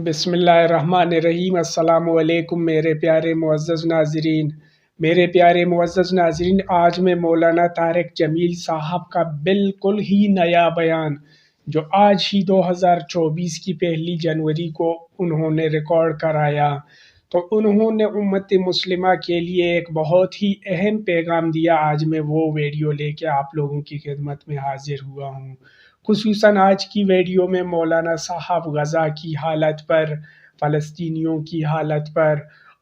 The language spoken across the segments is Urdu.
بسم اللہ الرحمن الرحیم۔ السلام علیکم میرے پیارے معزز ناظرین، آج میں مولانا طارق جمیل صاحب کا بالکل ہی نیا بیان جو آج ہی 2024 کی 1 جنوری کو انہوں نے ریکارڈ کرایا، تو انہوں نے امت مسلمہ کے لیے ایک بہت ہی اہم پیغام دیا۔ آج میں وہ ویڈیو لے کے آپ لوگوں کی خدمت میں حاضر ہوا ہوں۔ خصوصاً آج کی ویڈیو میں مولانا صاحب غزہ کی حالت پر، فلسطینیوں کی حالت پر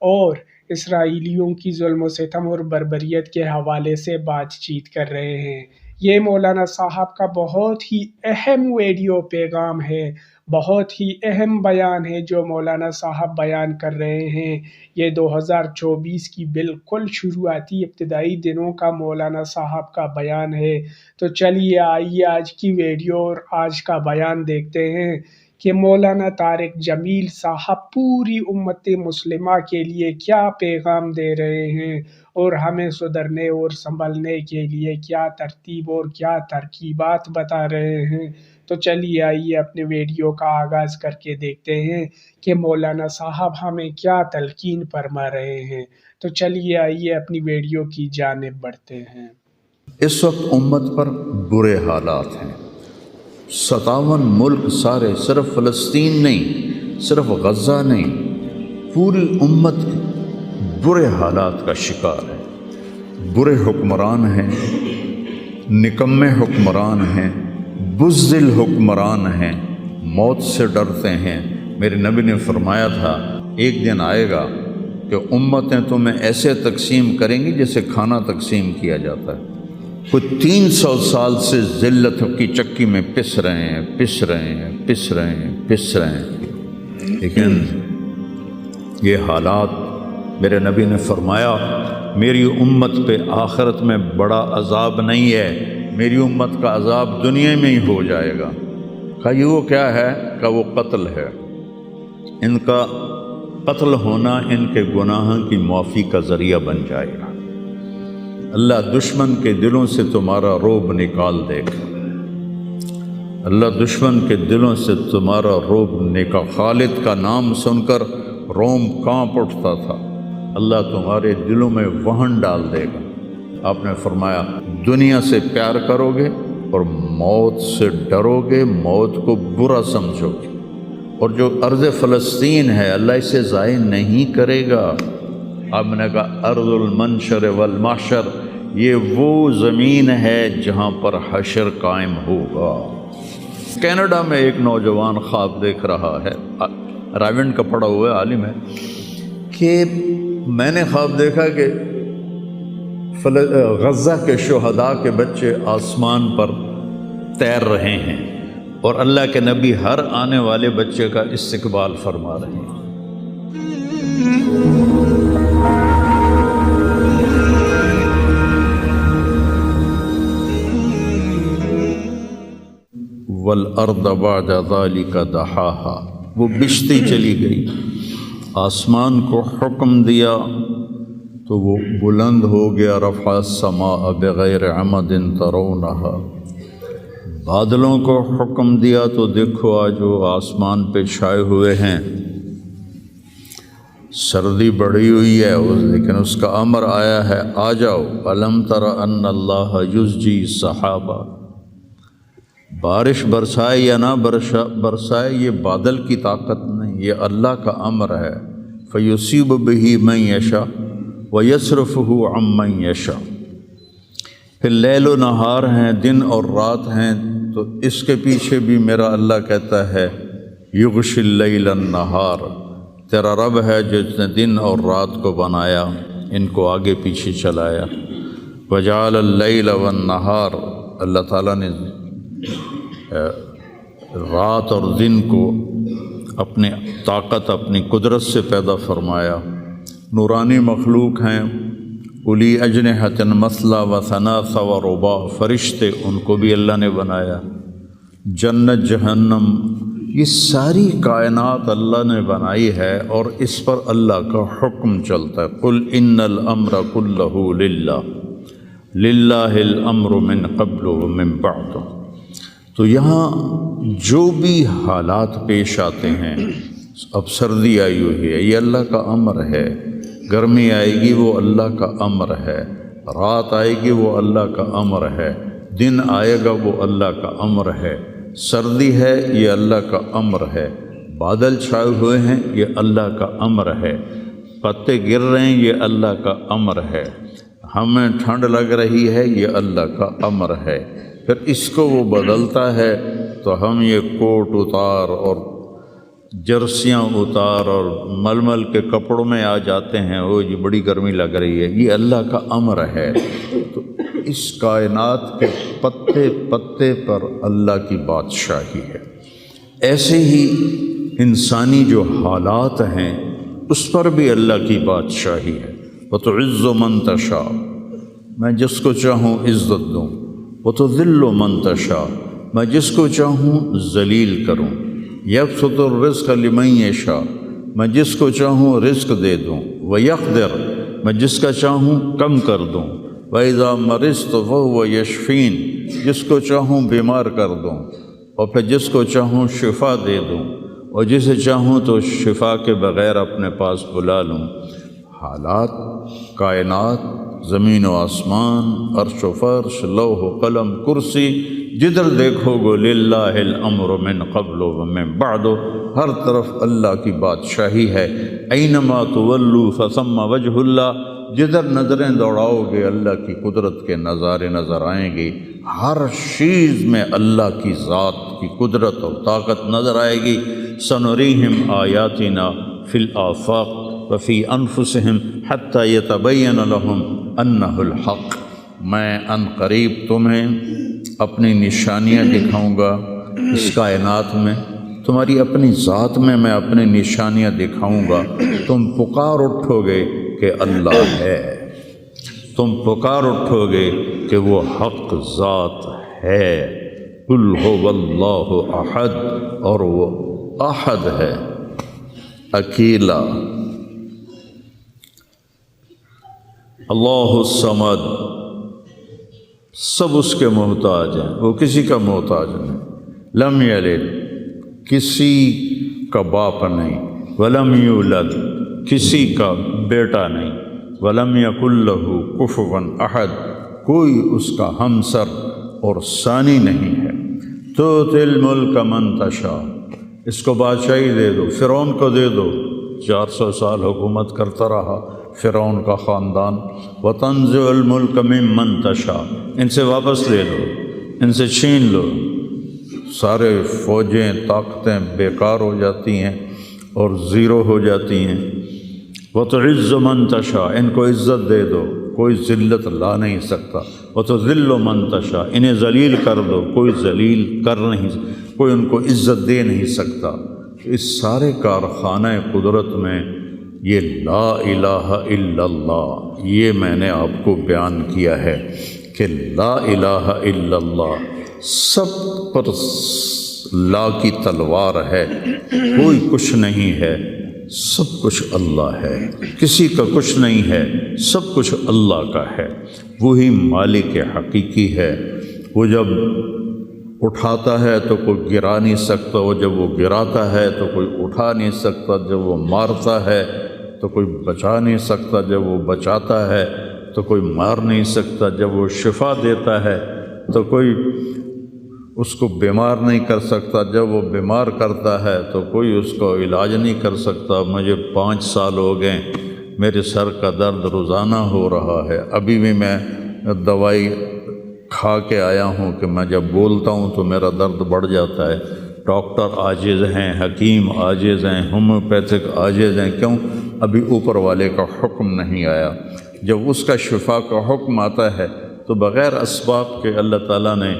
اور اسرائیلیوں کی ظلم و ستم اور بربریت کے حوالے سے بات چیت کر رہے ہیں۔ یہ مولانا صاحب کا بہت ہی اہم ویڈیو پیغام ہے، بہت ہی اہم بیان ہے جو مولانا صاحب بیان کر رہے ہیں۔ یہ 2024 کی بالکل شروعاتی ابتدائی دنوں کا مولانا صاحب کا بیان ہے۔ تو چلیے آئیے آج کی ویڈیو اور آج کا بیان دیکھتے ہیں کہ مولانا طارق جمیل صاحب پوری امت مسلمہ کے لیے کیا پیغام دے رہے ہیں اور ہمیں سدھرنے اور سنبھلنے کے لیے کیا ترتیب اور کیا ترکیبات بتا رہے ہیں۔ تو چلیے آئیے اپنے ویڈیو کا آغاز کر کے دیکھتے ہیں کہ مولانا صاحب ہمیں کیا تلقین فرما رہے ہیں۔ تو چلیے آئیے اپنی ویڈیو کی جانب بڑھتے ہیں۔ اس وقت امت پر برے حالات ہیں، 57 ملک سارے، صرف فلسطین نہیں، صرف غزہ نہیں، پوری امت برے حالات کا شکار ہے۔ برے حکمران ہیں، نکمے حکمران ہیں، بزدل حکمران ہیں، موت سے ڈرتے ہیں۔ میرے نبی نے فرمایا تھا ایک دن آئے گا کہ امتیں تمہیں ایسے تقسیم کریں گی جیسے کھانا تقسیم کیا جاتا ہے۔ کوئی 300 سال سے ذلت کی چکی میں پس رہے ہیں، لیکن یہ حالات، میرے نبی نے فرمایا میری امت پہ آخرت میں بڑا عذاب نہیں ہے، میری امت کا عذاب دنیا میں ہی ہو جائے گا۔ کہا یہ وہ کیا ہے؟ کہ وہ قتل ہے۔ ان کا قتل ہونا ان کے گناہوں کی معافی کا ذریعہ بن جائے گا۔ اللہ دشمن کے دلوں سے تمہارا رعب نکال دے گا، اللہ دشمن کے دلوں سے تمہارا رعب نکال۔ خالد کا نام سن کر روم کانپ اٹھتا تھا، اللہ تمہارے دلوں میں وہن ڈال دے گا۔ آپ نے فرمایا دنیا سے پیار کرو گے اور موت سے ڈرو گے، موت کو برا سمجھو گے، اور جو ارض فلسطین ہے اللہ اسے ضائع نہیں کرے گا۔ آپ نے کہا ارض المنشر والمحشر، یہ وہ زمین ہے جہاں پر حشر قائم ہوگا۔ کینیڈا میں ایک نوجوان خواب دیکھ رہا ہے، راونڈ کا پڑھا ہوا ہے، عالم ہے، کہ میں نے خواب دیکھا کہ غزہ کے شہداء کے بچے آسمان پر تیر رہے ہیں اور اللہ کے نبی ہر آنے والے بچے کا استقبال فرما رہے ہیں۔ وَالْأَرْضَ بَعْدَ ذَلِكَ دَحَاهَا، وہ بچھتی چلی گئی، آسمان کو حکم دیا تو وہ بلند ہو گیا۔ رفع السماء بغیر عمد ترونها، بادلوں کو حکم دیا تو دیکھو آج وہ آسمان پہ چھائے ہوئے ہیں، سردی بڑھی ہوئی ہے لیکن اس کا امر آیا ہے آ جاؤ۔ الم تر ان اللہ یزجی السحابہ، بارش برسائے یا نہ برسائے یہ بادل کی طاقت نہیں، یہ اللہ کا امر ہے۔ فیصیب بہ من یشاء ویصرفہ عن من یشاء، پھر لیل و نہار ہیں، دن اور رات ہیں، تو اس کے پیچھے بھی میرا اللہ کہتا ہے یغشی اللیل النہار، تیرا رب ہے جس نے دن اور رات کو بنایا، ان کو آگے پیچھے چلایا۔ وجعل اللیل والنہار، اللہ تعالیٰ نے رات اور دن کو اپنی طاقت، اپنی قدرت سے پیدا فرمایا۔ نورانی مخلوق ہیں، اُلی اجنحۃ مثلا و ثلاث و رباع، فرشتے ان کو بھی اللہ نے بنایا۔ جنت جہنم، یہ ساری کائنات اللہ نے بنائی ہے اور اس پر اللہ کا حکم چلتا ہے۔ قل ان الامر کلہ للہ، للہ الامر من قبل ومن بعد۔ تو یہاں جو بھی حالات پیش آتے ہیں اب سردی آئی ہوئی ہے، یہ اللہ کا امر ہے، گرمی آئے گی وہ اللہ کا امر ہے، رات آئے گی وہ اللہ کا امر ہے، دن آئے گا وہ اللہ کا امر ہے، سردی ہے یہ اللہ کا امر ہے، بادل چھائے ہوئے ہیں یہ اللہ کا امر ہے، پتے گر رہے ہیں یہ اللہ کا امر ہے، ہمیں ٹھنڈ لگ رہی ہے یہ اللہ کا امر ہے۔ پھر اس کو وہ بدلتا ہے تو ہم یہ کوٹ اتار اور جرسیاں اتار اور ململ کے کپڑوں میں آ جاتے ہیں، وہ جی بڑی گرمی لگ رہی ہے، یہ اللہ کا امر ہے۔ تو اس کائنات کے پتے پتے پر اللہ کی بادشاہی ہے۔ ایسے ہی انسانی جو حالات ہیں اس پر بھی اللہ کی بادشاہی ہے۔ وَتُعِزُّ مَن تَشَاءُ، میں جس کو چاہوں عزت دوں، وَتُذِلُّ مَن تَشَاءُ، میں جس کو چاہوں ذلیل کروں، یبسط الرزق لمن یشاء، میں جس کو چاہوں رزق دے دوں، ویقدر، میں جس کا چاہوں کم کر دوں، وَإِذَا مَرِضْتُ فَهُوَ يَشْفِينِ، جس کو چاہوں بیمار کر دوں اور پھر جس کو چاہوں شفا دے دوں، اور جسے چاہوں تو شفا کے بغیر اپنے پاس بلا لوں۔ حالات، کائنات، زمین و آسمان، عرش و فرش، لوح و قلم، کرسی، جدھر دیکھو گو للہ الامر من قبل و من بعد، ہر طرف اللہ کی بادشاہی ہے۔ اینما تولوا فثم وجہ اللہ، جدھر نظریں دوڑاؤ گے اللہ کی قدرت کے نظارے نظر آئیں گے، ہر چیز میں اللہ کی ذات کی قدرت اور طاقت نظر آئے گی۔ سنریہم آیاتنا فی الآفاق وفی انفسہم حتی یتبین لہم انہ الحق، میں ان قریب تمہیں اپنی نشانیاں دکھاؤں گا اس کائنات میں، تمہاری اپنی ذات میں میں اپنی نشانیاں دکھاؤں گا، تم پکار اٹھو گے کہ اللہ ہے، تم پکار اٹھو گے کہ وہ حق ذات ہے۔ قل هو اللہ احد، اور وہ احد ہے، اکیلا۔ اللہ الصمد، سب اس کے محتاج ہیں، وہ کسی کا محتاج نہیں۔ لم یلد، کسی کا باپ نہیں، ولم یولد، کسی کا بیٹا نہیں، ولم یکن لہ کفوا احد، کوئی اس کا ہمسر اور ثانی نہیں ہے۔ تؤتی الملک من تشاء، اس کو بادشاہی دے دو، فرعون کو دے دو، 400 سال حکومت کرتا رہا فرعون کا خاندان۔ وتنزع الملک ممن تشاء، ان سے واپس لے لو، ان سے چھین لو، سارے فوجیں طاقتیں بیکار ہو جاتی ہیں اور زیرو ہو جاتی ہیں۔ وتعز من تشاء، ان کو عزت دے دو، کوئی ذلت لا نہیں سکتا۔ وتذل من تشاء، انہیں ذلیل کر دو، کوئی ذلیل کر نہیں، کوئی ان کو عزت دے نہیں سکتا۔ اس سارے کارخانہ قدرت میں یہ لا الہ الا اللہ، یہ میں نے آپ کو بیان کیا ہے کہ لا الہ الا اللہ، سب پر لا کی تلوار ہے، کوئی کچھ نہیں ہے، سب کچھ اللہ ہے، کسی کا کچھ نہیں ہے، سب کچھ اللہ کا ہے، وہی مالک حقیقی ہے۔ وہ جب اٹھاتا ہے تو کوئی گرا نہیں سکتا، وہ جب وہ گراتا ہے تو کوئی اٹھا نہیں سکتا، جب وہ مارتا ہے تو کوئی بچا نہیں سکتا، جب وہ بچاتا ہے تو کوئی مار نہیں سکتا، جب وہ شفا دیتا ہے تو کوئی اس کو بیمار نہیں کر سکتا، جب وہ بیمار کرتا ہے تو کوئی اس کو علاج نہیں کر سکتا۔ مجھے 5 سال ہو گئے، میرے سر کا درد روزانہ ہو رہا ہے، ابھی بھی میں دوائی کھا کے آیا ہوں کہ میں جب بولتا ہوں تو میرا درد بڑھ جاتا ہے۔ ڈاکٹر عاجز ہیں، حکیم عاجز ہیں، ہومیوپیتھک عاجز ہیں، کیوں؟ ابھی اوپر والے کا حکم نہیں آیا۔ جب اس کا شفا کا حکم آتا ہے تو بغیر اسباب کے اللہ تعالیٰ نے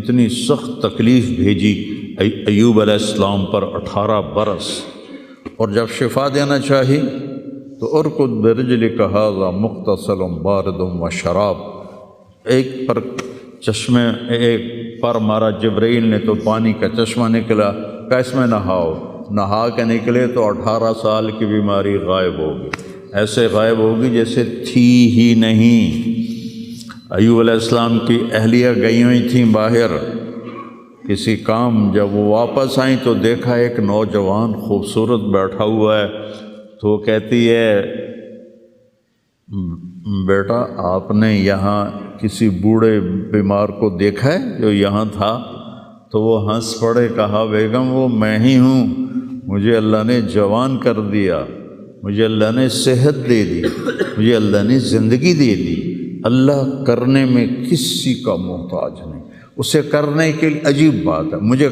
اتنی سخت تکلیف بھیجی ایوب علیہ السلام پر 18 برس، اور جب شفا دینا چاہی تو ارکض برجلک ھذا مغتسل بارد وشراب، ایک پر چشمے، ایک پر مارا جبرائیل نے تو پانی کا چشمہ نکلا، کہ اس میں نہاؤ، نہا کے نکلے تو 18 سال کی بیماری غائب ہوگی، ایسے غائب ہوگی جیسے تھی ہی نہیں۔ ایوب علیہ السلام کی اہلیہ گئی ہوئی تھیں باہر، کسی کام جب وہ واپس آئیں تو دیکھا ایک نوجوان خوبصورت بیٹھا ہوا ہے، تو وہ کہتی ہے بیٹا آپ نے یہاں کسی بوڑھے بیمار کو دیکھا ہے جو یہاں تھا؟ تو وہ ہنس پڑے، کہا بیگم وہ میں ہی ہوں، مجھے اللہ نے جوان کر دیا، مجھے اللہ نے صحت دے دی، مجھے اللہ نے زندگی دے دی۔ اللہ کرنے میں کسی کا محتاج نہیں، اسے کرنے کے لیے عجیب بات ہے، مجھے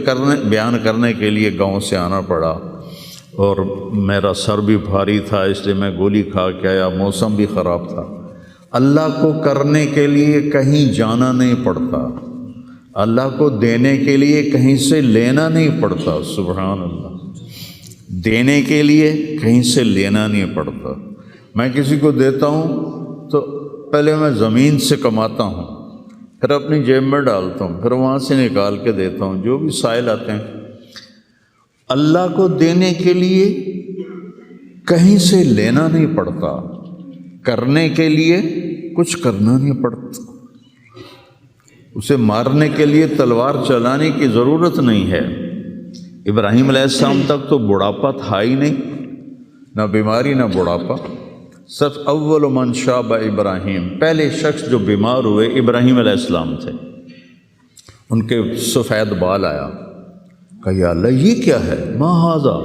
بیان کرنے کے لیے گاؤں سے آنا پڑا اور میرا سر بھی بھاری تھا، اس لیے میں گولی کھا کے آیا، موسم بھی خراب تھا۔ اللہ کو کرنے کے لیے کہیں جانا نہیں پڑتا، اللہ کو دینے کے لیے کہیں سے لینا نہیں پڑتا، سبحان اللہ، دینے کے لیے کہیں سے لینا نہیں پڑتا۔ میں کسی کو دیتا ہوں تو پہلے میں زمین سے کماتا ہوں، پھر اپنی جیب میں ڈالتا ہوں، پھر وہاں سے نکال کے دیتا ہوں جو بھی سائل آتے ہیں۔ اللہ کو دینے کے لیے کہیں سے لینا نہیں پڑتا، کرنے کے لیے کچھ کرنا نہیں پڑتا، اسے مارنے کے لیے تلوار چلانے کی ضرورت نہیں ہے۔ ابراہیم علیہ السلام تک تو بڑھاپا تھا ہی نہیں، نہ بیماری نہ بڑھاپا۔ سب اول من شاب ابراہیم، پہلے شخص جو بیمار ہوئے ابراہیم علیہ السلام تھے، ان کے سفید بال آیا، کہا یا اللہ یہ کیا ہے، ما ھذا،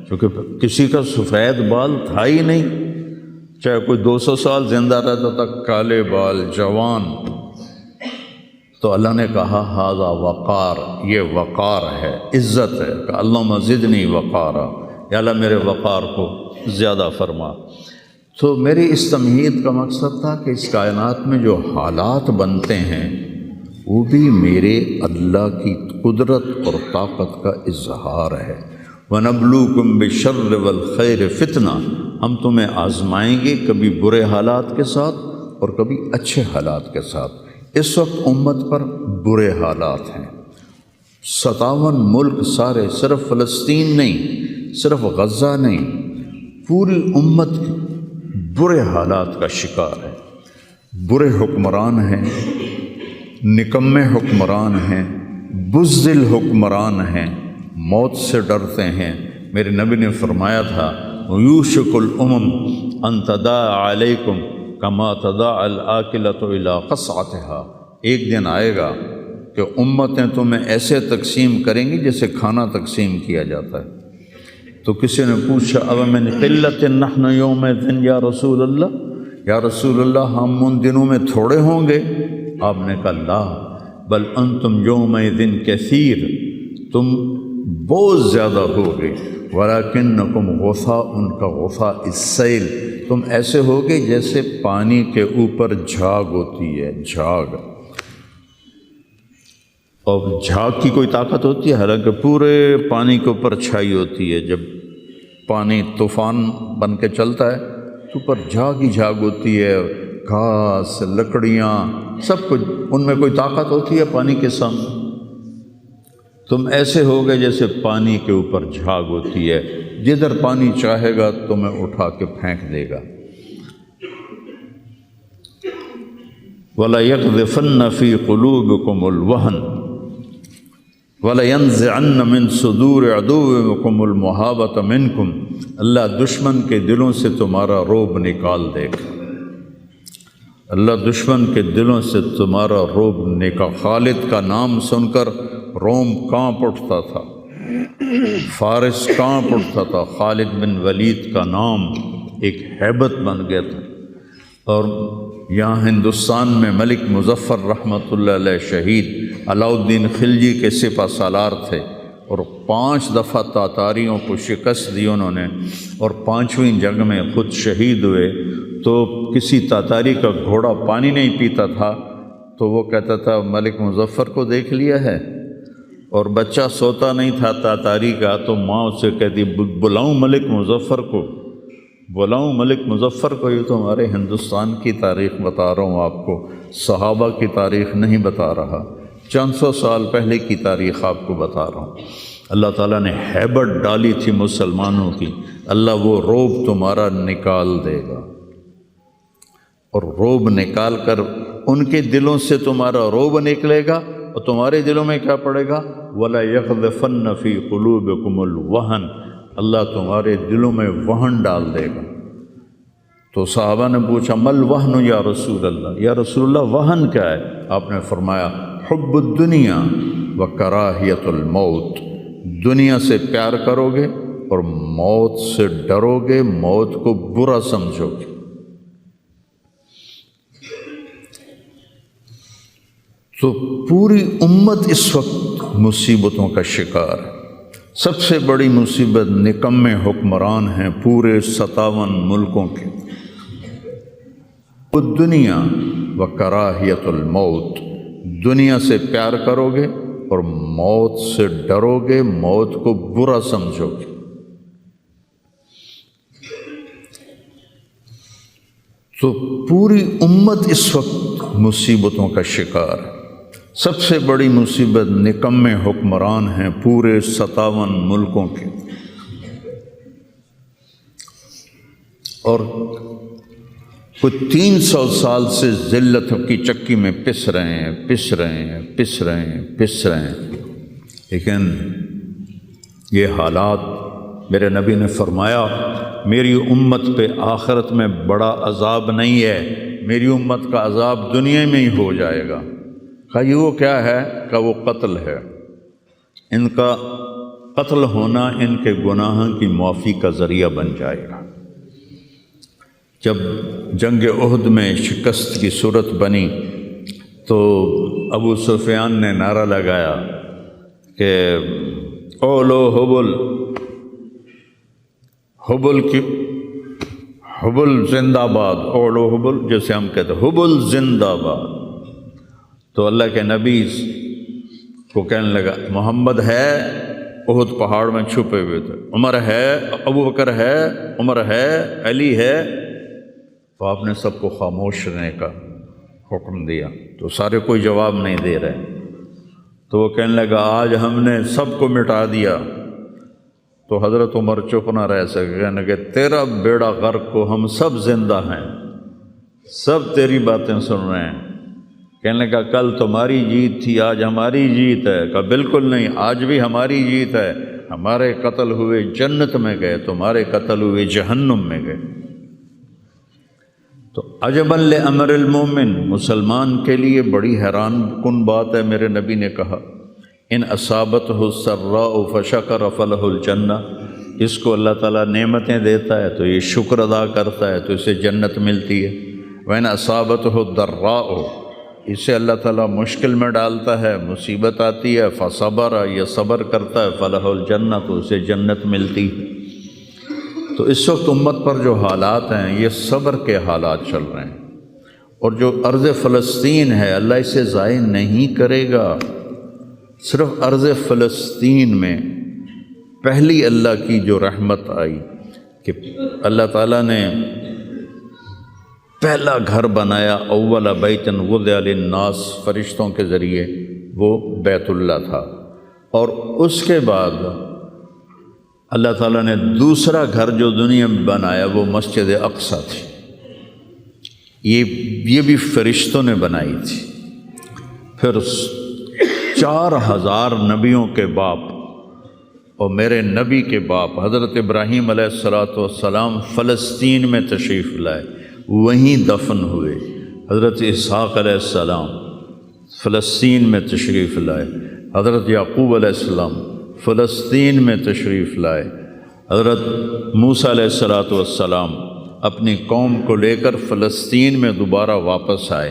کیونکہ کسی کا سفید بال تھا ہی نہیں، چاہے کوئی 200 سال زندہ رہتا تھا، کالے بال، جوان۔ تو اللہ نے کہا ھذا وقار، یہ وقار ہے، عزت ہے، کہ اللہم زدنی وقارا، یا اللہ میرے وقار کو زیادہ فرما۔ تو میری اس تمہید کا مقصد تھا کہ اس کائنات میں جو حالات بنتے ہیں وہ بھی میرے اللہ کی قدرت اور طاقت کا اظہار ہے۔ وَنَبْلُوكُمْ بِالشَّرِّ وَالْخَيْرِ فِتْنَةً، ہم تمہیں آزمائیں گے کبھی برے حالات کے ساتھ اور کبھی اچھے حالات کے ساتھ۔ اس وقت امت پر برے حالات ہیں، 57 ملک سارے، صرف فلسطین نہیں، صرف غزہ نہیں، پوری امت برے حالات کا شکار ہے۔ برے حکمران ہیں، نکمے حکمران ہیں، بزدل حکمران ہیں، موت سے ڈرتے ہیں۔ میرے نبی نے فرمایا تھا یوشک الامم ان تداعی علیکم کما تداعی الآکلۃ الی قصعتها، ایک دن آئے گا کہ امتیں تمہیں ایسے تقسیم کریں گی جیسے کھانا تقسیم کیا جاتا ہے۔ تو کسی نے پوچھا اب من قلت نحن یومئذ یا رسول اللہ، یا رسول اللہ ہم ان دنوں میں تھوڑے ہوں گے؟ آپ نے کہا لا بل انتم یومئذ کثیر، تم بہت زیادہ ہوگے، ولکنکم غثاء کا غثاء السیل، تم ایسے ہوگے جیسے پانی کے اوپر جھاگ ہوتی ہے، جھاگ۔ اور جھاگ کی کوئی طاقت ہوتی ہے؟ حالانکہ پورے پانی کے اوپر چھائی ہوتی ہے، جب پانی طوفان بن کے چلتا ہے تو اوپر جھاگ ہی جھاگ ہوتی ہے، گھاس، لکڑیاں، سب کچھ، ان میں کوئی طاقت ہوتی ہے پانی کے سامنے؟ تم ایسے ہوگے جیسے پانی کے اوپر جھاگ ہوتی ہے، جدھر پانی چاہے گا تمہیں اٹھا کے پھینک دے گا۔ وَلَيَقْذِفَنَّ فِي قُلُوبِكُمُ الْوَهْنَ وَلَيَنزِعَنَّ مِن صُدُورِ عَدُوِّكُمُ الْمُهَابَةَ مِنكُمْ، اللہ دشمن کے دلوں سے تمہارا روب نکال دے گا، اللہ دشمن کے دلوں سے تمہارا روب نکال۔ خالد کا نام سن کر روم کانپ اٹھتا تھا، فارس کانپ اٹھتا تھا، خالد بن ولید کا نام ایک ہیبت بن گیا تھا۔ اور یہاں ہندوستان میں ملک مظفر رحمۃ اللہ علیہ شہید علاؤالدین خلجی کے سپہ سالار تھے، اور 5 دفعہ تاتاریوں کو شکست دی انہوں نے، اور 5ویں جنگ میں خود شہید ہوئے۔ تو کسی تاتاری کا گھوڑا پانی نہیں پیتا تھا تو وہ کہتا تھا ملک مظفر کو دیکھ لیا ہے، اور بچہ سوتا نہیں تھا تاتاری کا تو ماں اسے کہتی بلاؤں ملک مظفر کو، بلاؤں ملک مظفر کو۔ یہ تو ہمارے ہندوستان کی تاریخ بتا رہا ہوں آپ کو، صحابہ کی تاریخ نہیں بتا رہا، چند سو سال پہلے کی تاریخ آپ کو بتا رہا ہوں۔ اللہ تعالیٰ نے ہیبت ڈالی تھی مسلمانوں کی، اللہ وہ روب تمہارا نکال دے گا، اور روب نکال کر ان کے دلوں سے تمہارا روب نکلے گا، اور تمہارے دلوں میں کیا پڑے گا؟ وَلَا يَقْذِفَنَّ فِي قُلُوبِكُمُ الْوَهْنَ، اللہ تمہارے دلوں میں وہن ڈال دے گا۔ تو صحابہ نے پوچھا مل وہن یا رسول اللہ، یا رسول اللہ وہن کیا ہے؟ آپ نے فرمایا حب الدنیا و کراہیت الموت، دنیا سے پیار کرو گے اور موت سے ڈرو گے، موت کو برا سمجھو گے۔ تو پوری امت اس وقت مصیبتوں کا شکار ہے۔ سب سے بڑی مصیبت نکمے حکمران ہیں پورے 57 ملکوں کے۔ دنیا و کراہیت الموت، دنیا سے پیار کرو گے اور موت سے ڈرو گے، موت کو برا سمجھو گے۔ تو پوری امت اس وقت مصیبتوں کا شکار ہے۔ سب سے بڑی مصیبت نکمے حکمران ہیں پورے 57 ملکوں کے، اور کچھ 300 سال سے ذلت کی چکی میں پس رہے ہیں۔ لیکن یہ حالات، میرے نبی نے فرمایا میری امت پہ آخرت میں بڑا عذاب نہیں ہے، میری امت کا عذاب دنیا میں ہی ہو جائے گا۔ کہا یہ وہ کیا ہے؟ کہ وہ قتل ہے۔ ان کا قتل ہونا ان کے گناہوں کی معافی کا ذریعہ بن جائے گا۔ جب جنگ احد میں شکست کی صورت بنی تو ابو سفیان نے نعرہ لگایا کہ اولو حبل زندہ باد، اولو حبل، جیسے ہم کہتے ہیں حبل زندہ باد۔ تو اللہ کے نبی کو کہنے لگا محمد ہے، احد پہاڑ میں چھپے ہوئے تھے، عمر ہے، ابو بکر ہے، عمر ہے، علی ہے۔ تو آپ نے سب کو خاموش رہنے کا حکم دیا، تو سارے کوئی جواب نہیں دے رہے۔ تو وہ کہنے لگا آج ہم نے سب کو مٹا دیا۔ تو حضرت عمر چپ نہ رہ سکے، کہنے لگے تیرا بیڑا غرق کو، ہم سب زندہ ہیں، سب تیری باتیں سن رہے ہیں۔ کہنے لگا کل تمہاری جیت تھی، آج ہماری جیت ہے۔ کہا بالکل نہیں، آج بھی ہماری جیت ہے، ہمارے قتل ہوئے جنت میں گئے، تمہارے قتل ہوئے جہنم میں گئے۔ تو عجباً لامر المومن، مسلمان کے لیے بڑی حیران کن بات ہے۔ میرے نبی نے کہا ان اصابتہ السراء فشکر فلہ الجنہ، اس کو اللہ تعالیٰ نعمتیں دیتا ہے تو یہ شکر ادا کرتا ہے تو اسے جنت ملتی ہے۔ وَإِنْ أَصَابَتْهُ الضَّرَّاءُ، اسے اللہ تعالیٰ مشکل میں ڈالتا ہے، مصیبت آتی ہے، فصبر، یہ صبر کرتا ہے، فلہ الجنہ، تو اسے جنت ملتی ہے۔ تو اس وقت امت پر جو حالات ہیں یہ صبر کے حالات چل رہے ہیں، اور جو ارض فلسطین ہے اللہ اسے ضائع نہیں کرے گا۔ صرف ارض فلسطین میں پہلی اللہ کی جو رحمت آئی کہ اللہ تعالیٰ نے پہلا گھر بنایا، اول بیت وضع للناس، فرشتوں کے ذریعے، وہ بیت اللہ تھا، اور اس کے بعد اللہ تعالیٰ نے دوسرا گھر جو دنیا میں بنایا وہ مسجد اقصیٰ تھی۔ یہ بھی فرشتوں نے بنائی تھی۔ پھر 4000 نبیوں کے باپ اور میرے نبی کے باپ حضرت ابراہیم علیہ السلام فلسطین میں تشریف لائے، وہیں دفن ہوئے۔ حضرت اسحاق علیہ السلام فلسطین میں تشریف لائے، حضرت یعقوب علیہ السلام فلسطین میں تشریف لائے، حضرت موسیٰ علیہ السلام اپنی قوم کو لے کر فلسطین میں دوبارہ واپس آئے،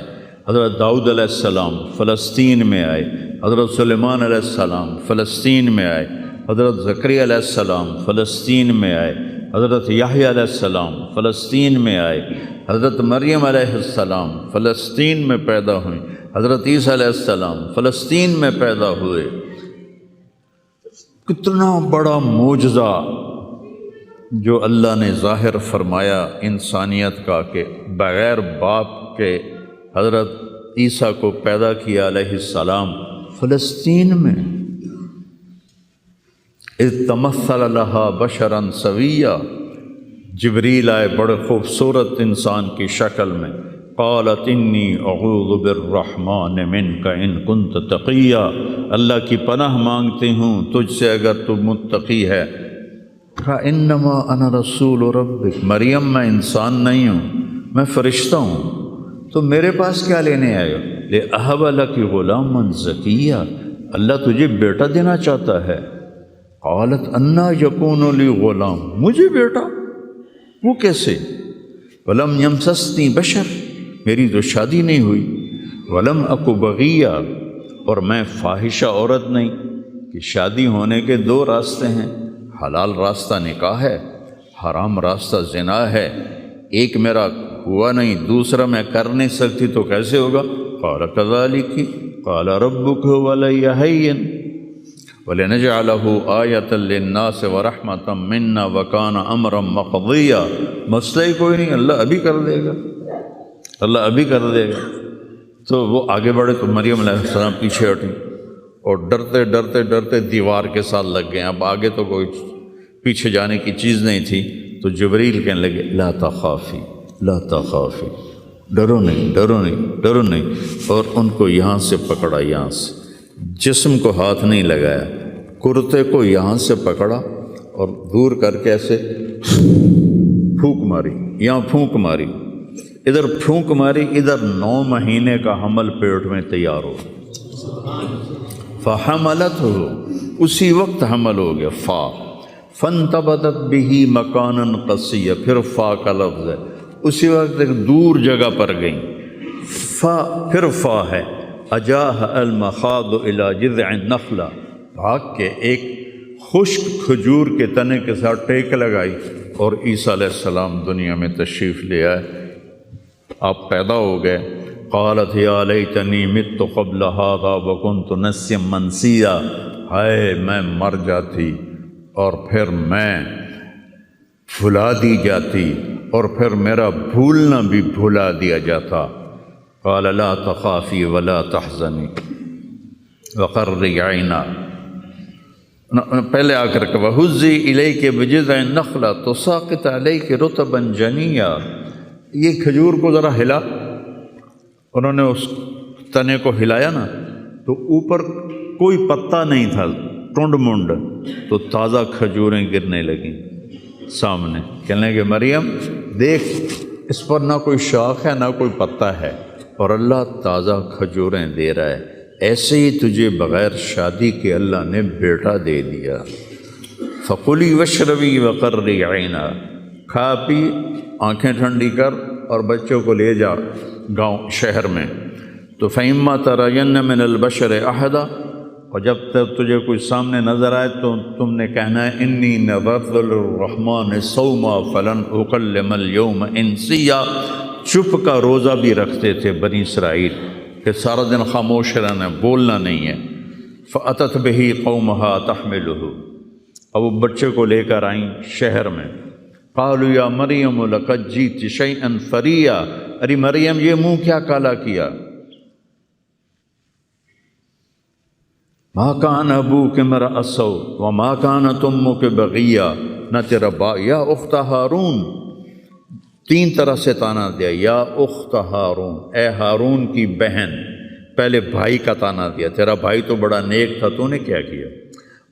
حضرت داؤد علیہ السلام فلسطین میں آئے، حضرت سلیمان علیہ السلام فلسطین میں آئے، حضرت زکریا علیہ السلام فلسطین میں آئے، حضرت یحییٰ علیہ السلام فلسطین میں آئے، حضرت مریم علیہ السلام فلسطین میں پیدا ہوئیں، حضرت عیسیٰ علیہ السلام فلسطین میں پیدا ہوئے۔ کتنا بڑا معجزہ جو اللہ نے ظاہر فرمایا انسانیت کا، کہ بغیر باپ کے حضرت عیسیٰ کو پیدا کیا علیہ السلام فلسطین میں۔ اذ تمثل لہا بشرا سویا، جبریل آئے بڑے خوبصورت انسان کی شکل میں، قالت انی اعوذ بالرحمن منک ان کنت تقیا، اللہ کی پناہ مانگتی ہوں تجھ سے اگر تو متقی ہے۔ انما انا رسول ربک، مریم میں انسان نہیں ہوں، میں فرشتہ ہوں، تو میرے پاس کیا لینے آئے ہو؟ لأہب لک غلاما زکیہ، اللہ تجھے بیٹا دینا چاہتا ہے۔ قالت انا یکون لی غلام، مجھے بیٹا وہ کیسے؟ ولم یمسسنی بشر، میری تو شادی نہیں ہوئی، ولم اک بغیہ، اور میں فاحشہ عورت نہیں۔ کہ شادی ہونے کے دو راستے ہیں، حلال راستہ نکاح ہے، حرام راستہ زنا ہے۔ ایک میرا ہوا نہیں، دوسرا میں کر نہیں سکتی، تو کیسے ہوگا؟ قال کذالک قال ربک ولی ہین وَلِنَجْعَلَهُ آیَةً لِلنَّاسِ وَرَحْمَةً مِنَّا وَكَانَ أَمْرًا مَقْضِيًّا، مسئلہ ہی کوئی نہیں، اللہ ابھی کر دے گا، اللہ ابھی کر دے گا۔ تو وہ آگے بڑھے تو مریم علیہ السلام پیچھے ہٹیں اور ڈرتے ڈرتے ڈرتے دیوار کے ساتھ لگ گئے۔ اب آگے تو کوئی پیچھے جانے کی چیز نہیں تھی، تو جبریل کہنے لگے لا تخافی لا تخافی، ڈرو نہیں ڈرو نہیں ڈرو نہیں، اور ان کو یہاں سے پکڑا، یہاں سے جسم کو ہاتھ نہیں لگایا، کرتے کو یہاں سے پکڑا اور دور کر کے ایسے پھونک ماری، یہاں پھونک ماری، ادھر پھونک ماری، ادھر 9 مہینے کا حمل پیٹ میں تیار ہو، فحملتہ، اسی وقت حمل ہو گیا، فانتبذت بہ مکانا قصیا، پھر فا کا لفظ ہے، اسی وقت ایک دور جگہ پر گئیں، پھر فا ہے، اجاہ المخاض الی جذع النخلہ، بھاگ کے ایک خشک کھجور کے تنے کے ساتھ ٹیک لگائی، اور عیسیٰ علیہ السلام دنیا میں تشریف لے آئے، آپ پیدا ہو گئے۔ قالت یا لیتنی مت قبل ھذا وکنت نسیا منسیا، ہائے میں مر جاتی اور پھر میں بھلا دی جاتی، اور پھر میرا بھولنا بھی بھلا دیا جاتا۔ قال لا تخافی ولا تحزنی وقرری عینا، پہلے آ کر کہ وہزی الیک بجذع النخلہ تساقط علیک رطبا جنیا، یہ کھجور کو ذرا ہلا، انہوں نے اس تنے کو ہلایا نا، تو اوپر کوئی پتا نہیں تھا، ٹنڈ منڈ، تو تازہ کھجوریں گرنے لگیں سامنے، کہنے لگے مریم دیکھ، اس پر نہ کوئی شاخ ہے نہ کوئی پتا ہے، اور اللہ تازہ کھجوریں دے رہا ہے، ایسے ہی تجھے بغیر شادی کے اللہ نے بیٹا دے دیا۔ فَقُلِي وَاشْرَبِي وَقَرِّي عَيْنًا، کھا پی، آنکھیں ٹھنڈی کر، اور بچوں کو لے جا گاؤں شہر میں۔ تو فَإِمَّا تَرَيَنَّ مِنَ الْبَشَرِ أَحَدًا، اور جب تک تجھے کوئی سامنے نظر آئے تو تم نے کہنا ہے انی نذرت للرحمن صوما فلن اکلم اليوم انسیا، چپ کا روزہ بھی رکھتے تھے بنی اسرائیل کہ سارا دن خاموش رہنا، بولنا نہیں ہے۔ فأتت بہ قومہا تحملہ، اب وہ بچے کو لے کر آئیں شہر میں۔ قالوا یا مریم لقد جئت شیئا فریا، ارے مریم یہ منہ کیا کالا کیا؟ ما کان ابوک امرأ سوء وما کانت امک بغیہ، نہ تیرا یا اخت ہارون، 3 طرح سے تانا دیا، یا اخت ہارون، اے ہارون کی بہن، پہلے بھائی کا تانا دیا، تیرا بھائی تو بڑا نیک تھا، تو نے کیا کیا؟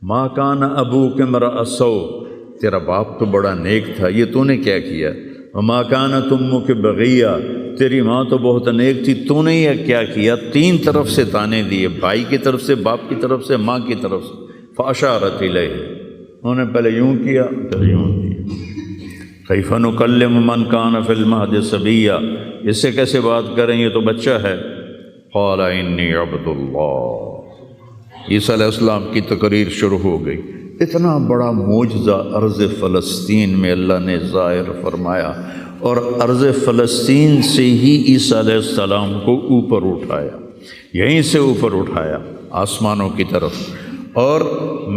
ما کان ابوک امرأ سوء، تیرا باپ تو بڑا نیک تھا، یہ تو نے کیا کیا؟ وما کانت امک بغیہ، تیری ماں تو بہت نیک تھی، تو نے یہ کیا کیا؟ 3 طرف سے تانے دیے، بھائی کی طرف سے، باپ کی طرف سے، ماں کی طرف سے۔ فاشارت الیہ، انہوں نے پہلے یوں کیا پھر یوں کیا۔ کیف نکلم من کان فی المہد صبیا، اس سے کیسے بات کریں، یہ تو بچہ ہے۔ قال انی عبد اللہ، عیسیٰ علیہ السلام کی تقریر شروع ہو گئی۔ اتنا بڑا معجزہ ارض فلسطین میں اللہ نے ظاہر فرمایا، اور ارض فلسطین سے ہی عیسیٰ علیہ السلام کو اوپر اٹھایا، یہیں سے اوپر اٹھایا آسمانوں کی طرف۔ اور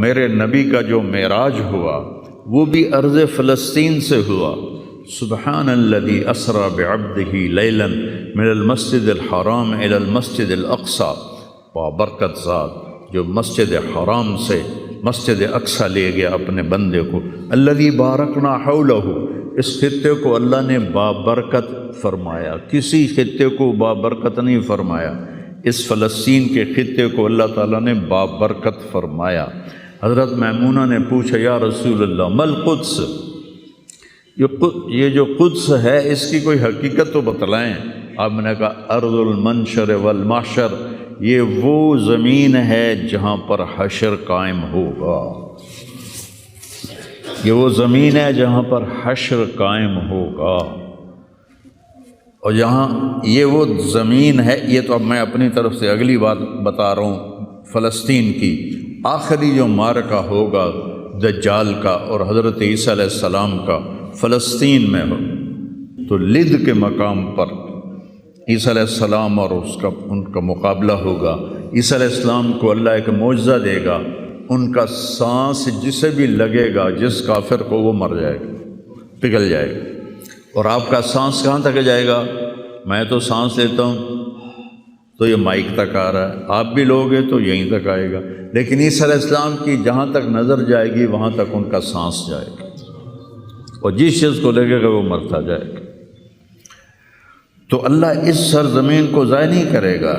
میرے نبی کا جو معراج ہوا وہ بھی ارض فلسطین سے ہوا۔ سبحان الذی اسری بعبدہ لیلا من المسجد الحرام الی المسجد الاقصی، بابرکت ذات جو مسجد حرام سے مسجد اقصی لے گیا اپنے بندے کو۔ الذی بارکنا حولہ، اس خطے کو اللہ نے بابرکت فرمایا، کسی خطے کو بابرکت نہیں فرمایا، اس فلسطین کے خطے کو اللہ تعالیٰ نے بابرکت فرمایا۔ حضرت میمونہ نے پوچھا یا رسول اللہ مل قدس، یہ جو قدس ہے اس کی کوئی حقیقت تو بتلائیں۔ آپ نے کہا ارض المنشر والمحشر، یہ وہ زمین ہے جہاں پر حشر قائم ہوگا، یہ وہ زمین ہے جہاں پر حشر قائم ہوگا۔ اور یہاں یہ وہ زمین ہے، یہ تو اب میں اپنی طرف سے اگلی بات بتا رہا ہوں، فلسطین کی آخری جو معرکہ ہوگا دجال کا اور حضرت عیسیٰ علیہ السلام کا فلسطین میں ہو، تو لد کے مقام پر عیسیٰ علیہ السلام اور ان کا مقابلہ ہوگا۔ عیسیٰ علیہ السلام کو اللہ ایک معجزہ دے گا، ان کا سانس جسے بھی لگے گا، جس کافر کو، وہ مر جائے گا، پگھل جائے گا۔ اور آپ کا سانس کہاں تک جائے گا؟ میں تو سانس لیتا ہوں تو یہ مائک تک آ رہا ہے، آپ بھی لوگ ہیں تو یہیں تک آئے گا، لیکن عیسیٰ علیہ السلام کی جہاں تک نظر جائے گی وہاں تک ان کا سانس جائے گا، اور جس چیز کو لگے گا وہ مرتا جائے گا۔ تو اللہ اس سرزمین کو ضائع نہیں کرے گا۔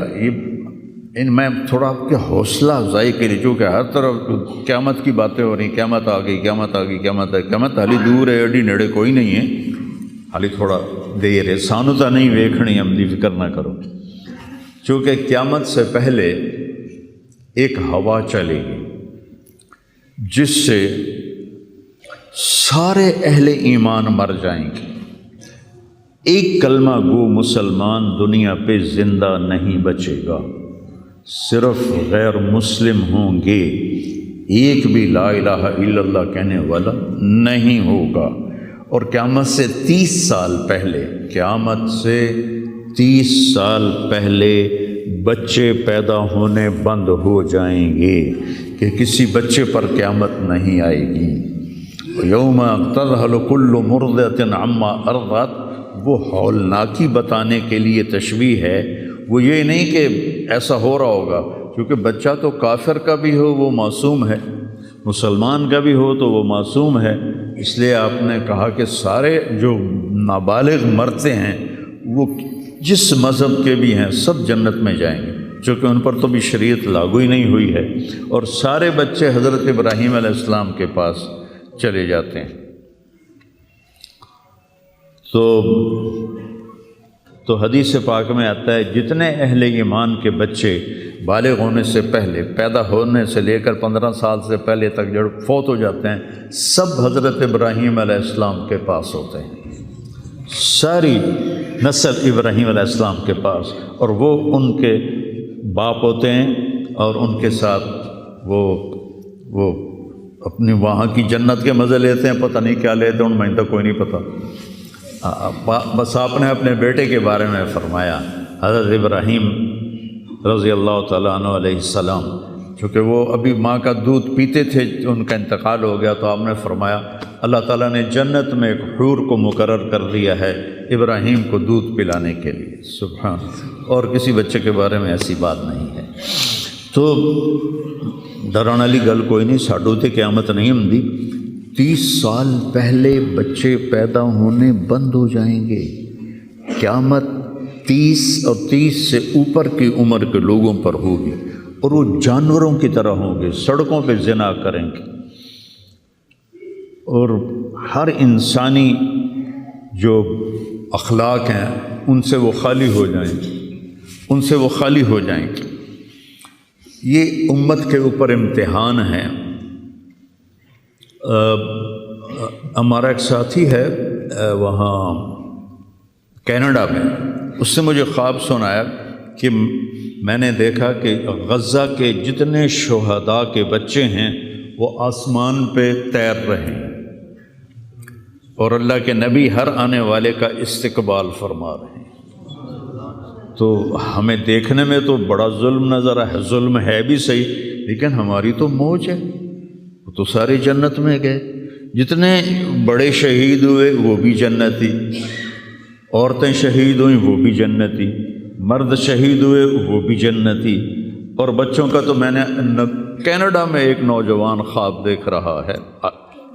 میں تھوڑا آپ کے حوصلہ افزائی کے لیے، چونکہ ہر طرف قیامت کی باتیں ہو رہی، قیامت آ گئی، قیامت آ گئی، قیامت آ گئی، قیامت حالی دور ہے، ایڈی نیڑے کوئی نہیں ہے، حالی تھوڑا دیر ہے، سانو تا نہیں ویکھنی، عملی فکر نہ کرو۔ چونکہ قیامت سے پہلے ایک ہوا چلے گی جس سے سارے اہل ایمان مر جائیں گے، ایک کلمہ گو مسلمان دنیا پہ زندہ نہیں بچے گا، صرف غیر مسلم ہوں گے، ایک بھی لا الہ الا اللہ کہنے والا نہیں ہوگا۔ اور قیامت سے 30 سال پہلے، قیامت سے 30 سال پہلے بچے پیدا ہونے بند ہو جائیں گے کہ کسی بچے پر قیامت نہیں آئے گی۔ یوم تذہل کل مرضعۃ عما ارضعت، وہ ہولناکی بتانے کے لیے تشبیہ ہے، وہ یہ نہیں کہ ایسا ہو رہا ہوگا، کیونکہ بچہ تو کافر کا بھی ہو وہ معصوم ہے، مسلمان کا بھی ہو تو وہ معصوم ہے، اس لیے آپ نے کہا کہ سارے جو نابالغ مرتے ہیں وہ جس مذہب کے بھی ہیں سب جنت میں جائیں گے، چونکہ ان پر تو بھی شریعت لاگو ہی نہیں ہوئی ہے، اور سارے بچے حضرت ابراہیم علیہ السلام کے پاس چلے جاتے ہیں۔ تو حدیث پاک میں آتا ہے جتنے اہل ایمان کے بچے بالغ ہونے سے پہلے، پیدا ہونے سے لے کر 15 سال سے پہلے تک جو فوت ہو جاتے ہیں، سب حضرت ابراہیم علیہ السلام کے پاس ہوتے ہیں، ساری نسل ابراہیم علیہ السلام کے پاس، اور وہ ان کے باپ ہوتے ہیں، اور ان کے ساتھ وہ اپنی وہاں کی جنت کے مزے لیتے ہیں، پتہ نہیں کیا لیتے ہیں، ان میں تو کوئی نہیں پتہ۔ بس آپ نے اپنے بیٹے کے بارے میں فرمایا، حضرت ابراہیم رضی اللہ تعالیٰ عنہ علیہ السلام، چونکہ وہ ابھی ماں کا دودھ پیتے تھے، ان کا انتقال ہو گیا، تو آپ نے فرمایا اللہ تعالیٰ نے جنت میں ایک حور کو مقرر کر دیا ہے ابراہیم کو دودھ پلانے کے لیے، سبحان، اور کسی بچے کے بارے میں ایسی بات نہیں ہے۔ تو ڈران والی گل کوئی نہیں، ساڈو تے قیامت نہیں ہوندی، 30 سال پہلے بچے پیدا ہونے بند ہو جائیں گے، قیامت 30 اور 30 سے اوپر کی عمر کے لوگوں پر ہوگی، اور وہ جانوروں کی طرح ہوں گے، سڑکوں پہ زنا کریں گے، اور ہر انسانی جو اخلاق ہیں ان سے وہ خالی ہو جائیں گے، ان سے وہ خالی ہو جائیں گے۔ یہ امت کے اوپر امتحان ہے۔ ہمارا ایک ساتھی ہے وہاں کینیڈا میں، اس سے مجھے خواب سنایا کہ میں نے دیکھا کہ غزہ کے جتنے شہداء کے بچے ہیں وہ آسمان پہ تیر رہے ہیں، اور اللہ کے نبی ہر آنے والے کا استقبال فرما رہے ہیں۔ تو ہمیں دیکھنے میں تو بڑا ظلم نظر ہے، ظلم ہے بھی صحیح، لیکن ہماری تو موج ہے، وہ تو سارے جنت میں گئے، جتنے بڑے شہید ہوئے وہ بھی جنتی، عورتیں شہید ہوئیں وہ بھی جنتی، مرد شہید ہوئے وہ بھی جنتی، اور بچوں کا تو میں نے کینیڈا میں ایک نوجوان خواب دیکھ رہا ہے،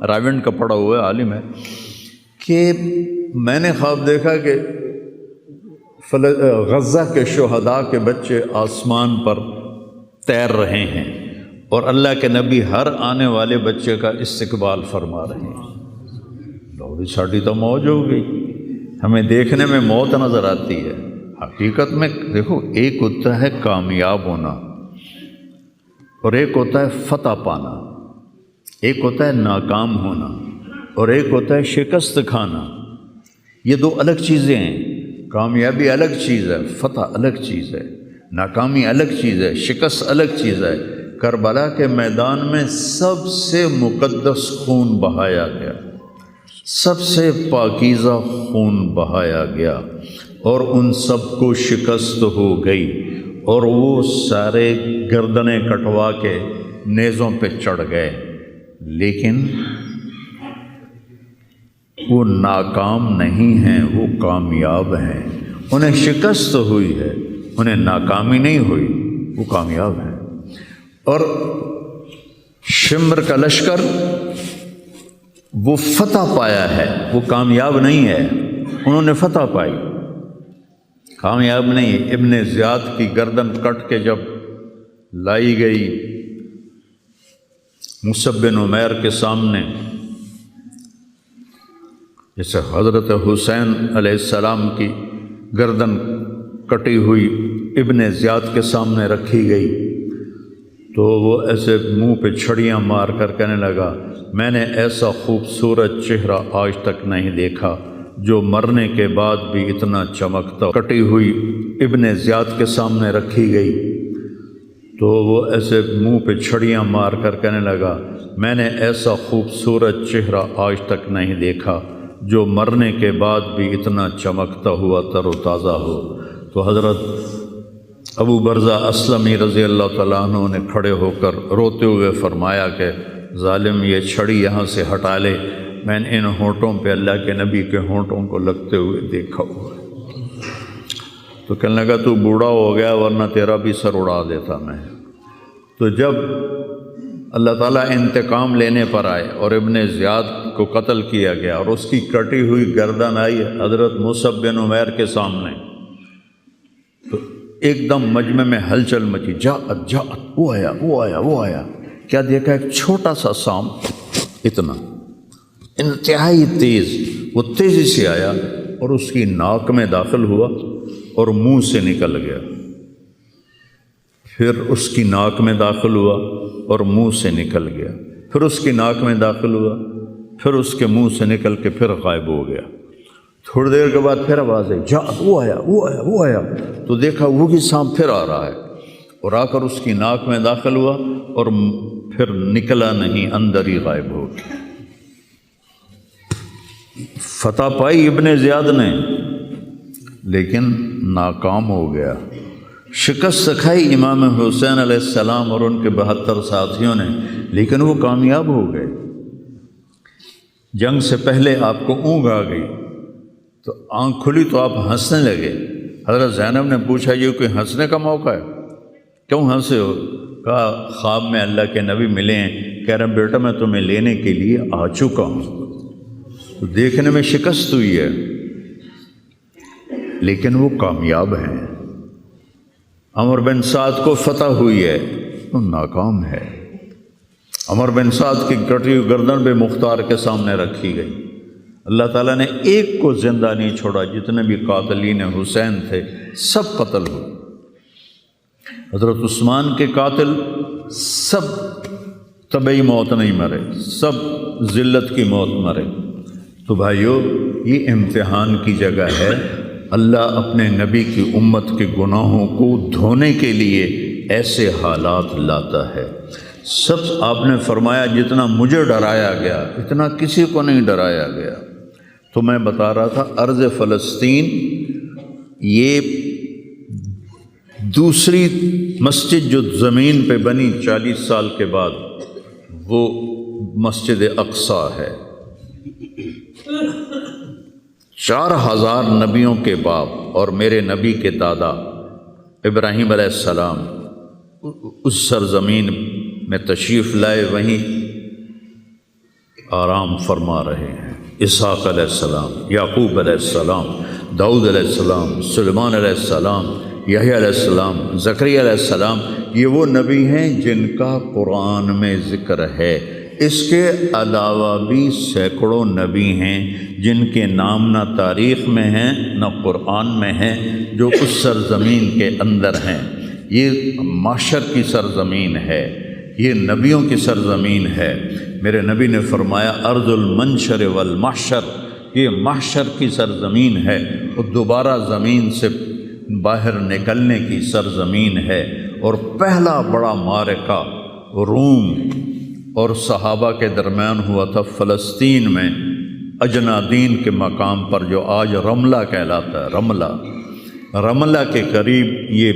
رائیونڈ کا پڑھا ہوا ہے، عالم ہے، کہ میں نے خواب دیکھا کہ غزہ کے شہداء کے بچے آسمان پر تیر رہے ہیں اور اللہ کے نبی ہر آنے والے بچے کا استقبال فرما رہے ہیں۔ لوگ ساڑی تو موج ہو گئی، ہمیں دیکھنے میں موت نظر آتی ہے، حقیقت میں دیکھو ایک ہوتا ہے کامیاب ہونا اور ایک ہوتا ہے فتح پانا، ایک ہوتا ہے ناکام ہونا اور ایک ہوتا ہے شکست کھانا۔ یہ دو الگ چیزیں ہیں، کامیابی الگ چیز ہے، فتح الگ چیز ہے، ناکامی الگ چیز ہے، شکست الگ چیز ہے۔ کربلا کے میدان میں سب سے مقدس خون بہایا گیا، سب سے پاکیزہ خون بہایا گیا اور ان سب کو شکست ہو گئی اور وہ سارے گردنیں کٹوا کے نیزوں پہ چڑھ گئے، لیکن وہ ناکام نہیں ہیں، وہ کامیاب ہیں۔ انہیں شکست ہوئی ہے، انہیں ناکامی نہیں ہوئی، وہ کامیاب ہیں۔ اور شمر کا لشکر وہ فتح پایا ہے، وہ کامیاب نہیں ہے، انہوں نے فتح پائی، کامیاب نہیں۔ ابن زیاد کی گردن کٹ کے جب لائی گئی مصعب بن عمیر کے سامنے، جیسے حضرت حسین علیہ السلام کی گردن کٹی ہوئی ابن زیاد کے سامنے رکھی گئی تو وہ ایسے منہ پہ چھڑیاں مار کر کہنے لگا، میں نے ایسا خوبصورت چہرہ آج تک نہیں دیکھا جو مرنے کے بعد بھی اتنا چمکتا۔ کٹی ہوئی ابن زیاد کے سامنے رکھی گئی تو وہ ایسے منہ پہ چھڑیاں مار کر کہنے لگا، میں نے ایسا خوبصورت چہرہ آج تک نہیں دیکھا جو مرنے کے بعد بھی اتنا چمکتا ہوا تر و تازہ ہو۔ تو حضرت ابو برزہ اسلمی رضی اللہ تعالیٰ عنہ نے کھڑے ہو کر روتے ہوئے فرمایا کہ ظالم یہ چھڑی یہاں سے ہٹا لے، میں نے ان ہونٹوں پہ اللہ کے نبی کے ہونٹوں کو لگتے ہوئے دیکھا ہوا ہے۔ تو کہنے لگا تو بوڑھا ہو گیا ورنہ تیرا بھی سر اڑا دیتا میں۔ تو جب اللہ تعالیٰ انتقام لینے پر آئے اور ابن زیاد کو قتل کیا گیا اور اس کی کٹی ہوئی گردن آئی حضرت مصعب بن عمیر کے سامنے، تو ایک دم مجمع میں ہلچل مچی، جاءت جاءت، وہ آیا وہ آیا وہ آیا۔ کیا دیکھا؟ ایک چھوٹا سا سانپ، اتنا انتہائی تیز، وہ تیزی سے آیا اور اس کی ناک میں داخل ہوا اور منہ سے نکل گیا، پھر اس کی ناک میں داخل ہوا اور منہ سے نکل گیا، پھر اس کی ناک میں داخل ہوا، پھر اس کے منہ سے نکل کے پھر غائب ہو گیا۔ تھوڑی دیر کے بعد پھر آواز آئی، جاءت، وہ آیا وہ آیا وہ آیا۔ تو دیکھا وہی سانپ پھر آ رہا ہے اور آ کر اس کی ناک میں داخل ہوا اور پھر نکلا نہیں، اندر ہی غائب ہو گیا۔ فتح پائی ابن زیاد نے لیکن ناکام ہو گیا، شکست کھائی امام حسین علیہ السلام اور ان کے 72 ساتھیوں نے، لیکن وہ کامیاب ہو گئے۔ جنگ سے پہلے آپ کو اونگ آ گئی تو آنکھ کھلی تو آپ ہنسنے لگے۔ حضرت زینب نے پوچھا یہ کوئی ہنسنے کا موقع ہے، کیوں ہنسے ہو؟ کہا خواب میں اللہ کے نبی ملے ہیں، کہہ رہے ہیں بیٹا میں تمہیں لینے کے لیے آ چکا ہوں۔ تو دیکھنے میں شکست ہوئی ہے لیکن وہ کامیاب ہیں۔ عمر بن سعد کو فتح ہوئی ہے، وہ ناکام ہے۔ عمر بن سعد کی کٹی ہوئی گردن بے مختار کے سامنے رکھی گئی، اللہ تعالیٰ نے ایک کو زندہ نہیں چھوڑا، جتنے بھی قاتلین حسین تھے سب قتل ہوئے۔ حضرت عثمان کے قاتل سب طبعی موت نہیں مرے، سب ذلت کی موت مرے۔ تو بھائیو یہ امتحان کی جگہ ہے، اللہ اپنے نبی کی امت کے گناہوں کو دھونے کے لیے ایسے حالات لاتا ہے۔ سب آپ نے فرمایا جتنا مجھے ڈرایا گیا اتنا کسی کو نہیں ڈرایا گیا۔ تو میں بتا رہا تھا ارض فلسطین یہ دوسری مسجد جو زمین پہ بنی 40 سال کے بعد وہ مسجد اقصیٰ ہے۔ 4000 نبیوں کے باپ اور میرے نبی کے دادا ابراہیم علیہ السلام اس سرزمین میں تشریف لائے، وہیں آرام فرما رہے ہیں۔ اسحاق علیہ السلام، یعقوب علیہ السلام، داؤد علیہ السلام، سلیمان علیہ السلام، یحییٰ علیہ السلام، زکریا علیہ السلام، یہ وہ نبی ہیں جن کا قرآن میں ذکر ہے۔ اس کے علاوہ بھی سینکڑوں نبی ہیں جن کے نام نہ تاریخ میں ہیں نہ قرآن میں ہیں، جو اس سرزمین کے اندر ہیں۔ یہ محشر کی سرزمین ہے، یہ نبیوں کی سرزمین ہے۔ میرے نبی نے فرمایا ارض المنشر والمحشر، یہ محشر کی سرزمین ہے اور دوبارہ زمین سے باہر نکلنے کی سرزمین ہے۔ اور پہلا بڑا معرکہ روم اور صحابہ کے درمیان ہوا تھا فلسطین میں، اجنادین کے مقام پر، جو آج رملہ کہلاتا ہے۔ رملہ کے قریب یہ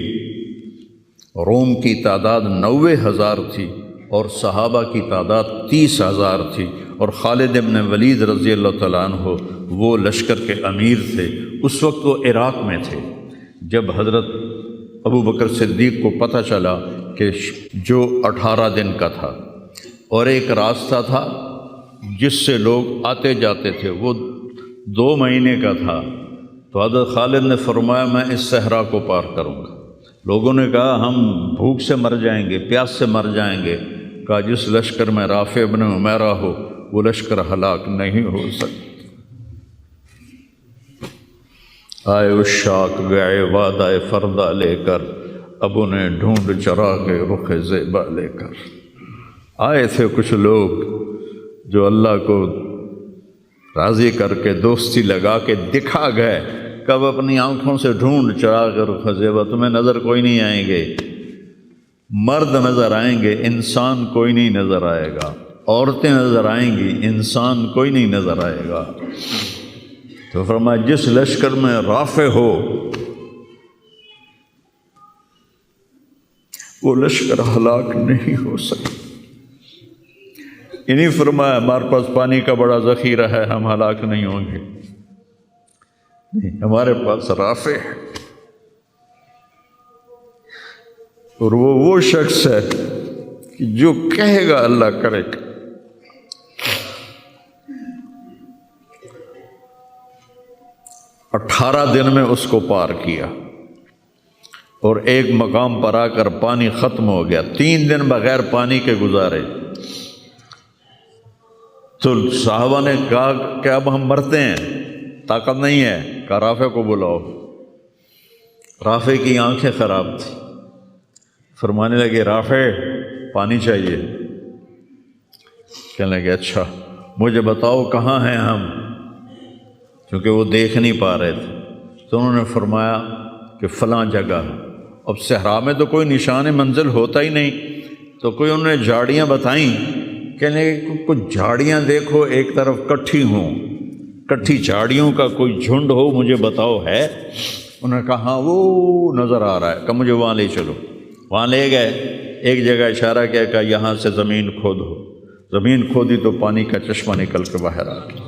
روم کی تعداد 90,000 تھی اور صحابہ کی تعداد 30,000 تھی، اور خالد ابن ولید رضی اللہ تعالیٰ عنہ وہ لشکر کے امیر تھے۔ اس وقت وہ عراق میں تھے۔ جب حضرت ابو بکر صدیق کو پتہ چلا کہ جو 18 دن کا تھا اور ایک راستہ تھا جس سے لوگ آتے جاتے تھے وہ 2 مہینے کا تھا، تو حضرت خالد نے فرمایا میں اس صحرا کو پار کروں گا۔ لوگوں نے کہا ہم بھوک سے مر جائیں گے، پیاس سے مر جائیں گے۔ کہا جس لشکر میں رافع ابن عمیرہ ہو وہ لشکر ہلاک نہیں ہو سکتا۔ آئے اشاق گئے وعدہ فردہ لے کر، ابو نے ڈھونڈ چراغ رخ زیبا لے کر۔ آئے تھے کچھ لوگ جو اللہ کو راضی کر کے دوستی لگا کے دکھا گئے، کب اپنی آنکھوں سے ڈھونڈ چراغ رخ زیبا، تمہیں نظر کوئی نہیں آئیں گے، مرد نظر آئیں گے، انسان کوئی نہیں نظر آئے گا، عورتیں نظر آئیں گی، انسان کوئی نہیں نظر آئے گا۔ تو فرمایا جس لشکر میں رافع ہو وہ لشکر ہلاک نہیں ہو سکتا۔ انہیں فرمایا ہمارے پاس پانی کا بڑا ذخیرہ ہے، ہم ہلاک نہیں ہوں گے، نہیں، ہمارے پاس رافع ہے۔ اور وہ شخص ہے کہ جو کہے گا اللہ کرے گا۔ 18 دن میں اس کو پار کیا اور ایک مقام پر آ کر پانی ختم ہو گیا۔ 3 دن بغیر پانی کے گزارے تو صحابہ نے کہا کہ اب ہم مرتے ہیں، طاقت نہیں ہے۔ کہا رافع کو بلاؤ۔ رافع کی آنکھیں خراب تھیں، فرمانے لگے رافع پانی چاہیے۔ کہنے لگے اچھا مجھے بتاؤ کہاں ہیں ہم، کیونکہ وہ دیکھ نہیں پا رہے تھے۔ تو انہوں نے فرمایا کہ فلاں جگہ۔ اب صحرا میں تو کوئی نشان منزل ہوتا ہی نہیں، تو کوئی انہوں نے جھاڑیاں بتائیں، کہنے لگے کچھ جھاڑیاں دیکھو ایک طرف کٹھی ہوں، کٹھی جھاڑیوں کا کوئی جھنڈ ہو، مجھے بتاؤ ہے؟ انہوں نے کہا ہاں وہ نظر آ رہا ہے، کہ مجھے وہاں لے چلو۔ وہاں لے گئے، ایک جگہ اشارہ کیا کہ یہاں سے زمین کھودو۔ زمین کھودی تو پانی کا چشمہ نکل کے باہر آ گیا۔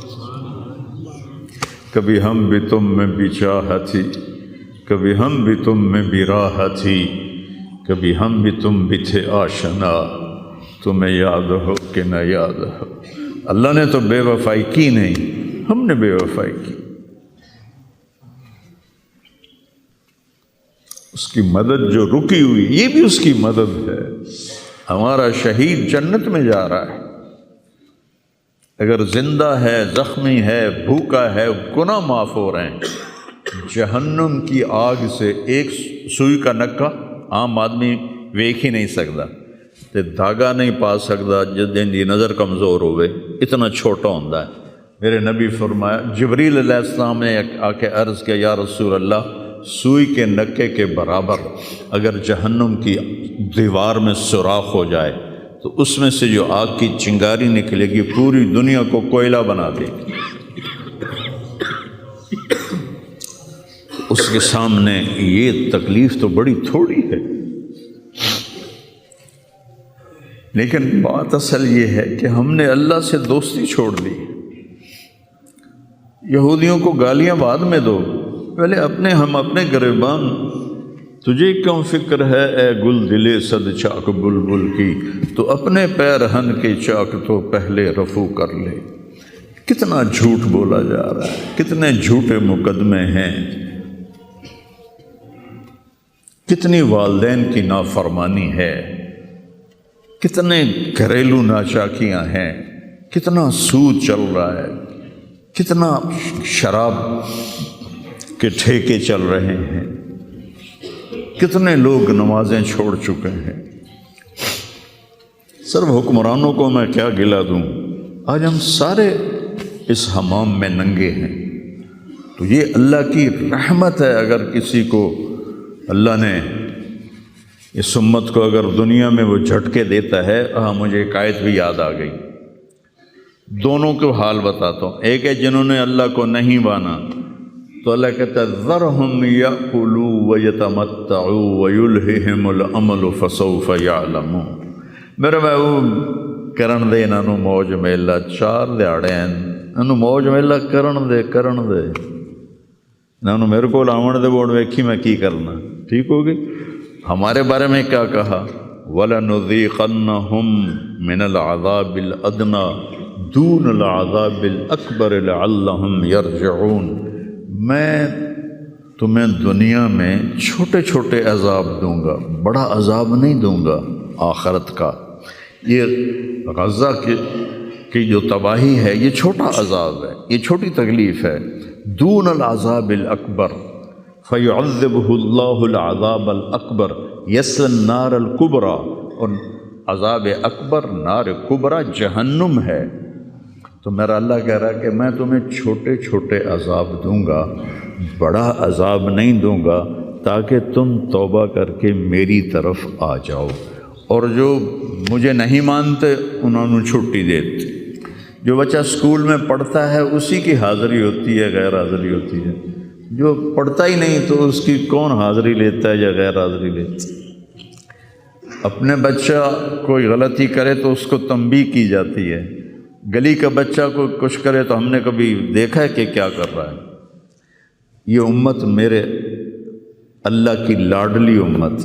کبھی ہم بھی تم میں بھی چاہت تھی، کبھی ہم بھی تم میں بھی راہ تھی، کبھی ہم بھی تم بھی تھے آشنا، تمہیں یاد ہو کہ نہ یاد ہو۔ اللہ نے تو بے وفائی کی نہیں، ہم نے بے وفائی کی۔ اس کی مدد جو رکی ہوئی، یہ بھی اس کی مدد ہے۔ ہمارا شہید جنت میں جا رہا ہے، اگر زندہ ہے، زخمی ہے، بھوکا ہے، گناہ معاف ہو رہے ہیں۔ جہنم کی آگ سے ایک سوئی کا نکا عام آدمی ویکھ ہی نہیں سکتا، تے دھاگا نہیں پا سکتا جن دی نظر کمزور ہوئے، اتنا چھوٹا ہوتا ہے۔ میرے نبی فرمایا، جبریل علیہ السلام نے آ کے عرض کیا یا رسول اللہ، سوئی کے نکے کے برابر اگر جہنم کی دیوار میں سوراخ ہو جائے تو اس میں سے جو آگ کی چنگاری نکلے گی پوری دنیا کو کوئلہ بنا دے گی۔ اس کے سامنے یہ تکلیف تو بڑی تھوڑی ہے، لیکن بات اصل یہ ہے کہ ہم نے اللہ سے دوستی چھوڑ دی۔ یہودیوں کو گالیاں بعد میں دو، پہلے ہم اپنے گریبان۔ تجھے کیوں فکر ہے اے گل دلے صد چاک بلبل کی، تو اپنے پیرہن کے چاک تو پہلے رفو کر لے۔ کتنا جھوٹ بولا جا رہا ہے، کتنے جھوٹے مقدمے ہیں، کتنی والدین کی نافرمانی ہے، کتنے گھریلو ناچاکیاں ہیں، کتنا سود چل رہا ہے، کتنا شراب کے ٹھیکے چل رہے ہیں، کتنے لوگ نمازیں چھوڑ چکے ہیں۔ صرف حکمرانوں کو میں کیا گلہ دوں، آج ہم سارے اس حمام میں ننگے ہیں۔ تو یہ اللہ کی رحمت ہے، اگر کسی کو اللہ نے اس امت کو اگر دنیا میں وہ جھٹکے دیتا ہے۔ مجھے ایک آیت بھی یاد آ گئی، دونوں کو حال بتاتا ہوں۔ ایک ہے جنہوں نے اللہ کو نہیں مانا، تو اللہ کہتا ہے ذرہم یأکلوا ویتمتعوا ویلہہم الامل فسوف یعلمون۔ میرے محبوب کرن دے انہاں نوں موج میلا، 4 دہاڑے انہاں نوں موج میلا کرن دے انہاں نوں میرے کول آون دے، بوڑ ویکھی میں کی کرنا، ٹھیک ہوگی۔ ہمارے بارے میں کیا کہا، وَلَنُذِيقَنَّهُم مِّنَ الْعَذَابِ الْأَدْنَىٰ دُونَ الْعَذَابِ الْأَكْبَرِ لَعَلَّهُمْ يَرْجِعُونَ۔ میں تمہیں دنیا میں چھوٹے چھوٹے عذاب دوں گا، بڑا عذاب نہیں دوں گا آخرت کا۔ یہ غزہ کی جو تباہی ہے، یہ چھوٹا عذاب ہے، یہ چھوٹی تکلیف ہے۔ دون العذاب الاکبر فیعذبہ اللہ العذاب الاکبر یصلی النار الکبریٰ، اور عذاب اکبر نار کبریٰ جہنم ہے۔ تو میرا اللہ کہہ رہا ہے کہ میں تمہیں چھوٹے چھوٹے عذاب دوں گا، بڑا عذاب نہیں دوں گا، تاکہ تم توبہ کر کے میری طرف آ جاؤ۔ اور جو مجھے نہیں مانتے انہوں نے چھٹی دیتی۔ جو بچہ اسکول میں پڑھتا ہے اسی کی حاضری ہوتی ہے، غیر حاضری ہوتی ہے۔ جو پڑھتا ہی نہیں تو اس کی کون حاضری لیتا ہے یا غیر حاضری لیتا ہے۔ اپنے بچہ کوئی غلطی کرے تو اس کو تنبیہ کی جاتی ہے، گلی کا بچہ کوئی کچھ کرے تو ہم نے کبھی دیکھا ہے کہ کیا کر رہا ہے۔ یہ امت میرے اللہ کی لاڈلی امت،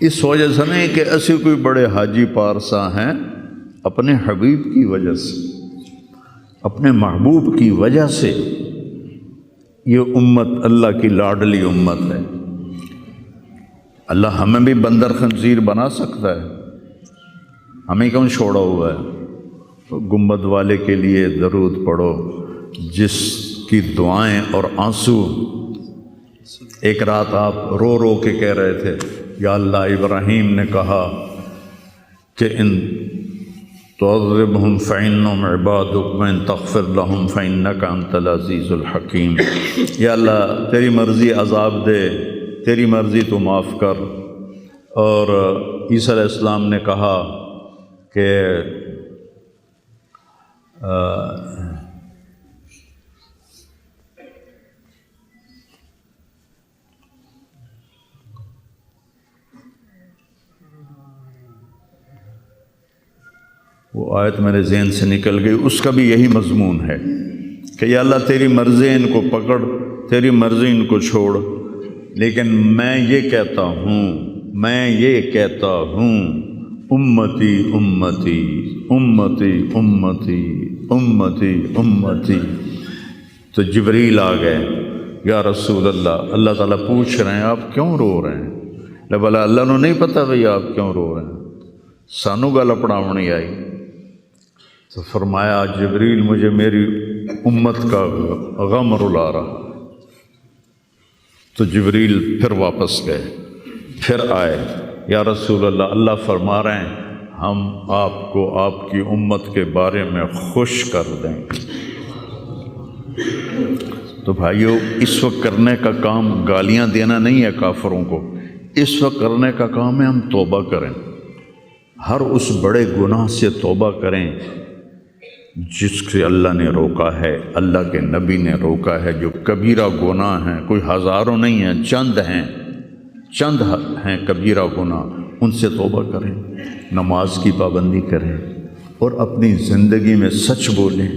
اس وجہ سے نہیں کہ ایسے کوئی بڑے حاجی پارسا ہیں، اپنے حبیب کی وجہ سے، اپنے محبوب کی وجہ سے یہ امت اللہ کی لاڈلی امت ہے۔ اللہ ہمیں بھی بندر خنزیر بنا سکتا ہے، ہمیں کیوں چھوڑا ہوا ہے؟ گنبد والے کے لیے درود پڑھو، جس کی دعائیں اور آنسو، ایک رات آپ رو رو کے کہہ رہے تھے یا اللہ، ابراہیم نے کہا کہ ان تعذبہم فإنہم عبادک وإن تغفر لہم فإنک انت العزیز الحکیم۔ یا اللہ تیری مرضی عذاب دے، تیری مرضی تو معاف کر۔ اور عیسیٰ علیہ السلام نے کہا کہ وہ آیت میرے ذہن سے نکل گئی، اس کا بھی یہی مضمون ہے کہ یا اللہ تیری مرضی ان کو پکڑ، تیری مرضی ان کو چھوڑ، لیکن میں یہ کہتا ہوں امتی امتی امتی امتی امتی امتی۔ تو جبریل آ گئے، یا رسول اللہ، اللہ تعالیٰ پوچھ رہے ہیں آپ کیوں رو رہے ہیں؟ بھلا اللہ نو نہیں پتہ بھئی آپ کیوں رو رہے ہیں؟ سانو گل اپناونی آئی۔ تو فرمایا جبریل مجھے میری امت کا غم رلا رہا۔ تو جبریل پھر واپس گئے، پھر آئے، یا رسول اللہ، اللہ فرما رہے ہیں ہم آپ کو آپ کی امت کے بارے میں خوش کر دیں۔ تو بھائیو، اس وقت کرنے کا کام گالیاں دینا نہیں ہے کافروں کو، اس وقت کرنے کا کام ہے ہم توبہ کریں، ہر اس بڑے گناہ سے توبہ کریں جس سے اللہ نے روکا ہے، اللہ کے نبی نے روکا ہے۔ جو کبیرہ گناہ ہیں، کوئی ہزاروں نہیں ہیں، چند ہیں کبیرہ گناہ، ان سے توبہ کریں، نماز کی پابندی کریں، اور اپنی زندگی میں سچ بولیں،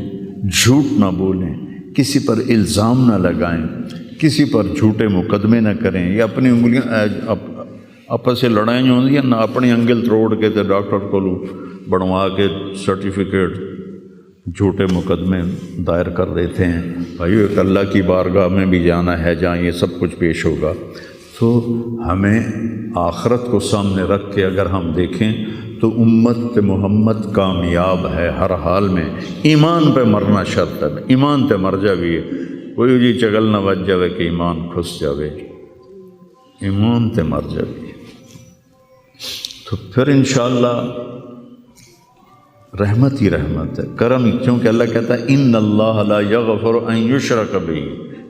جھوٹ نہ بولیں، کسی پر الزام نہ لگائیں، کسی پر جھوٹے مقدمے نہ کریں، یا اپنی انگلیاں آپس سے لڑائیں ہوندی نہ اپنی انگل تروڑ کے تے ڈاکٹر کو بنوا کے سرٹیفکیٹ جھوٹے مقدمے دائر کر دیتے ہیں. بھائیو ایک اللہ کی بارگاہ میں بھی جانا ہے جہاں یہ سب کچھ پیش ہوگا. تو ہمیں آخرت کو سامنے رکھ کے اگر ہم دیکھیں تو امت محمد کامیاب ہے ہر حال میں. ایمان پہ مرنا شرط ہے. ایمان تے مر جاوی ہے. کوئی جی چگل نہ بچ جاوے کہ ایمان کھس جاوے. ایمان تے مر جاوی. تو پھر انشاءاللہ رحمت ہی رحمت ہے، کرم ہی. کیونکہ اللہ کہتا ہے ان اللہ لا یغفر ان یشرک بہ.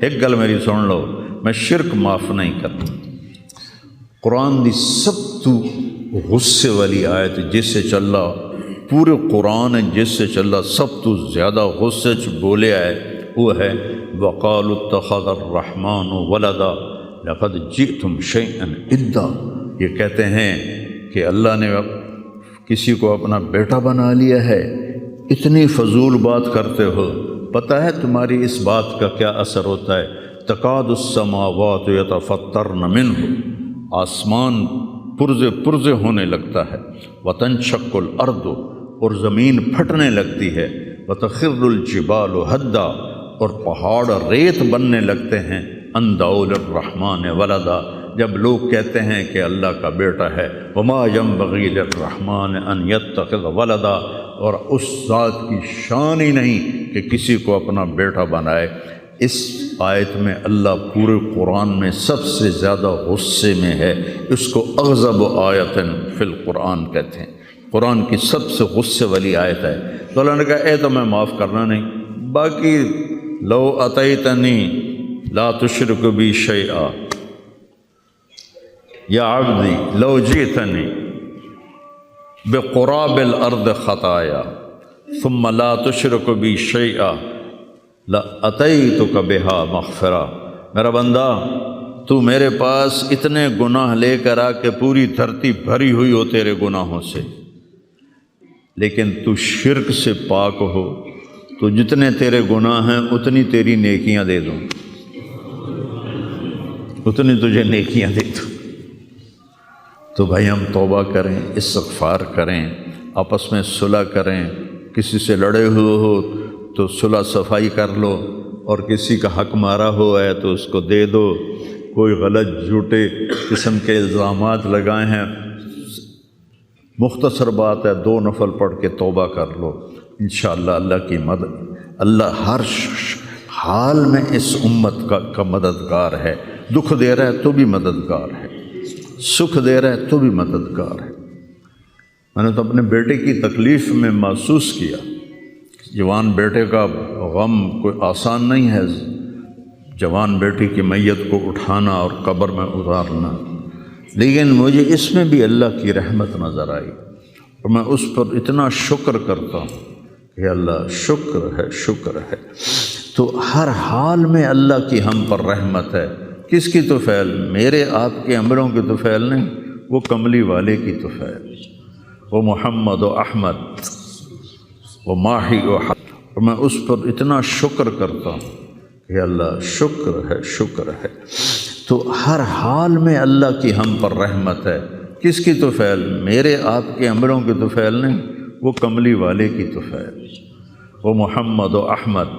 ایک گل میری سن لو، میں شرک معاف نہیں کرتا. قرآن دی سب تو غصے والی آیت جس سے چلا پورے قرآن جس سے چلا سب تو زیادہ غصے چ بولے آئے وہ ہے وقالوا اتخذ الرحمن ولدا لقد جئتم شیئا ادا. یہ کہتے ہیں کہ اللہ نے کسی کو اپنا بیٹا بنا لیا ہے. اتنی فضول بات کرتے ہو. پتہ ہے تمہاری اس بات کا کیا اثر ہوتا ہے؟ تکاد السماوات یتفطرن منہ، آسمان پرزے ہونے لگتا ہے. وتنشق الارض، اور زمین پھٹنے لگتی ہے. وتخر الجبال ہدا، اور پہاڑ ریت بننے لگتے ہیں. ان دعوا للرحمن ولدا، جب لوگ کہتے ہیں کہ اللہ کا بیٹا ہے. وما ينبغي للرحمن ان يتخذ ولدا، اور اس ذات کی شان ہی نہیں کہ کسی کو اپنا بیٹا بنائے. اس آیت میں اللہ پورے قرآن میں سب سے زیادہ غصے میں ہے. اس کو اغضب آیت فی القرآن کہتے ہیں. قرآن کی سب سے غصے والی آیت ہے. تو اللہ نے کہا اے تو میں معاف کرنا نہیں. باقی لو اتیتنی لا تشرک بی شیئا یا عبدی لو جئتنی بقراب الارض خطایا ثم لا تشرک بی شیئا لأتیتک بہا مغفرہ. میرا بندہ تو میرے پاس اتنے گناہ لے کر آ کے پوری دھرتی بھری ہوئی ہو تیرے گناہوں سے، لیکن تو شرک سے پاک ہو تو جتنے تیرے گناہ ہیں اتنی تیری نیکیاں دے دوں، اتنی تجھے نیکیاں دے دوں. تو بھائی ہم توبہ کریں، استغفار کریں، آپس میں صلح کریں. کسی سے لڑے ہوئے ہو تو صلح صفائی کر لو، اور کسی کا حق مارا ہوا ہے تو اس کو دے دو. کوئی غلط جھوٹے قسم کے الزامات لگائے ہیں، مختصر بات ہے 2 نفل پڑھ کے توبہ کر لو. انشاءاللہ اللہ کی مدد، اللہ ہر حال میں اس امت کا مددگار ہے. دکھ دے رہا ہے تو بھی مددگار ہے، سکھ دے رہا ہے تو بھی مددگار ہے. میں نے تو اپنے بیٹے کی تکلیف میں محسوس کیا. جوان بیٹے کا غم کوئی آسان نہیں ہے. جوان بیٹی کی میت کو اٹھانا اور قبر میں اتارنا، لیکن مجھے اس میں بھی اللہ کی رحمت نظر آئی، اور میں اس پر اتنا شکر کرتا ہوں کہ اللہ شکر ہے، شکر ہے. تو ہر حال میں اللہ کی ہم پر رحمت ہے. کس کی طفیل؟ میرے آپ کے عملوں کی طفیل نہیں، وہ کملی والے کی طفیل. وہ محمد و احمد وہ ماہی و حق. اور میں اس پر اتنا شکر کرتا ہوں کہ اللہ شکر ہے، شکر ہے. تو ہر حال میں اللہ کی ہم پر رحمت ہے. کس کی طفیل؟ میرے آپ کے عملوں کی طفیل نہیں، وہ کملی والے کی طفیل. وہ محمد و احمد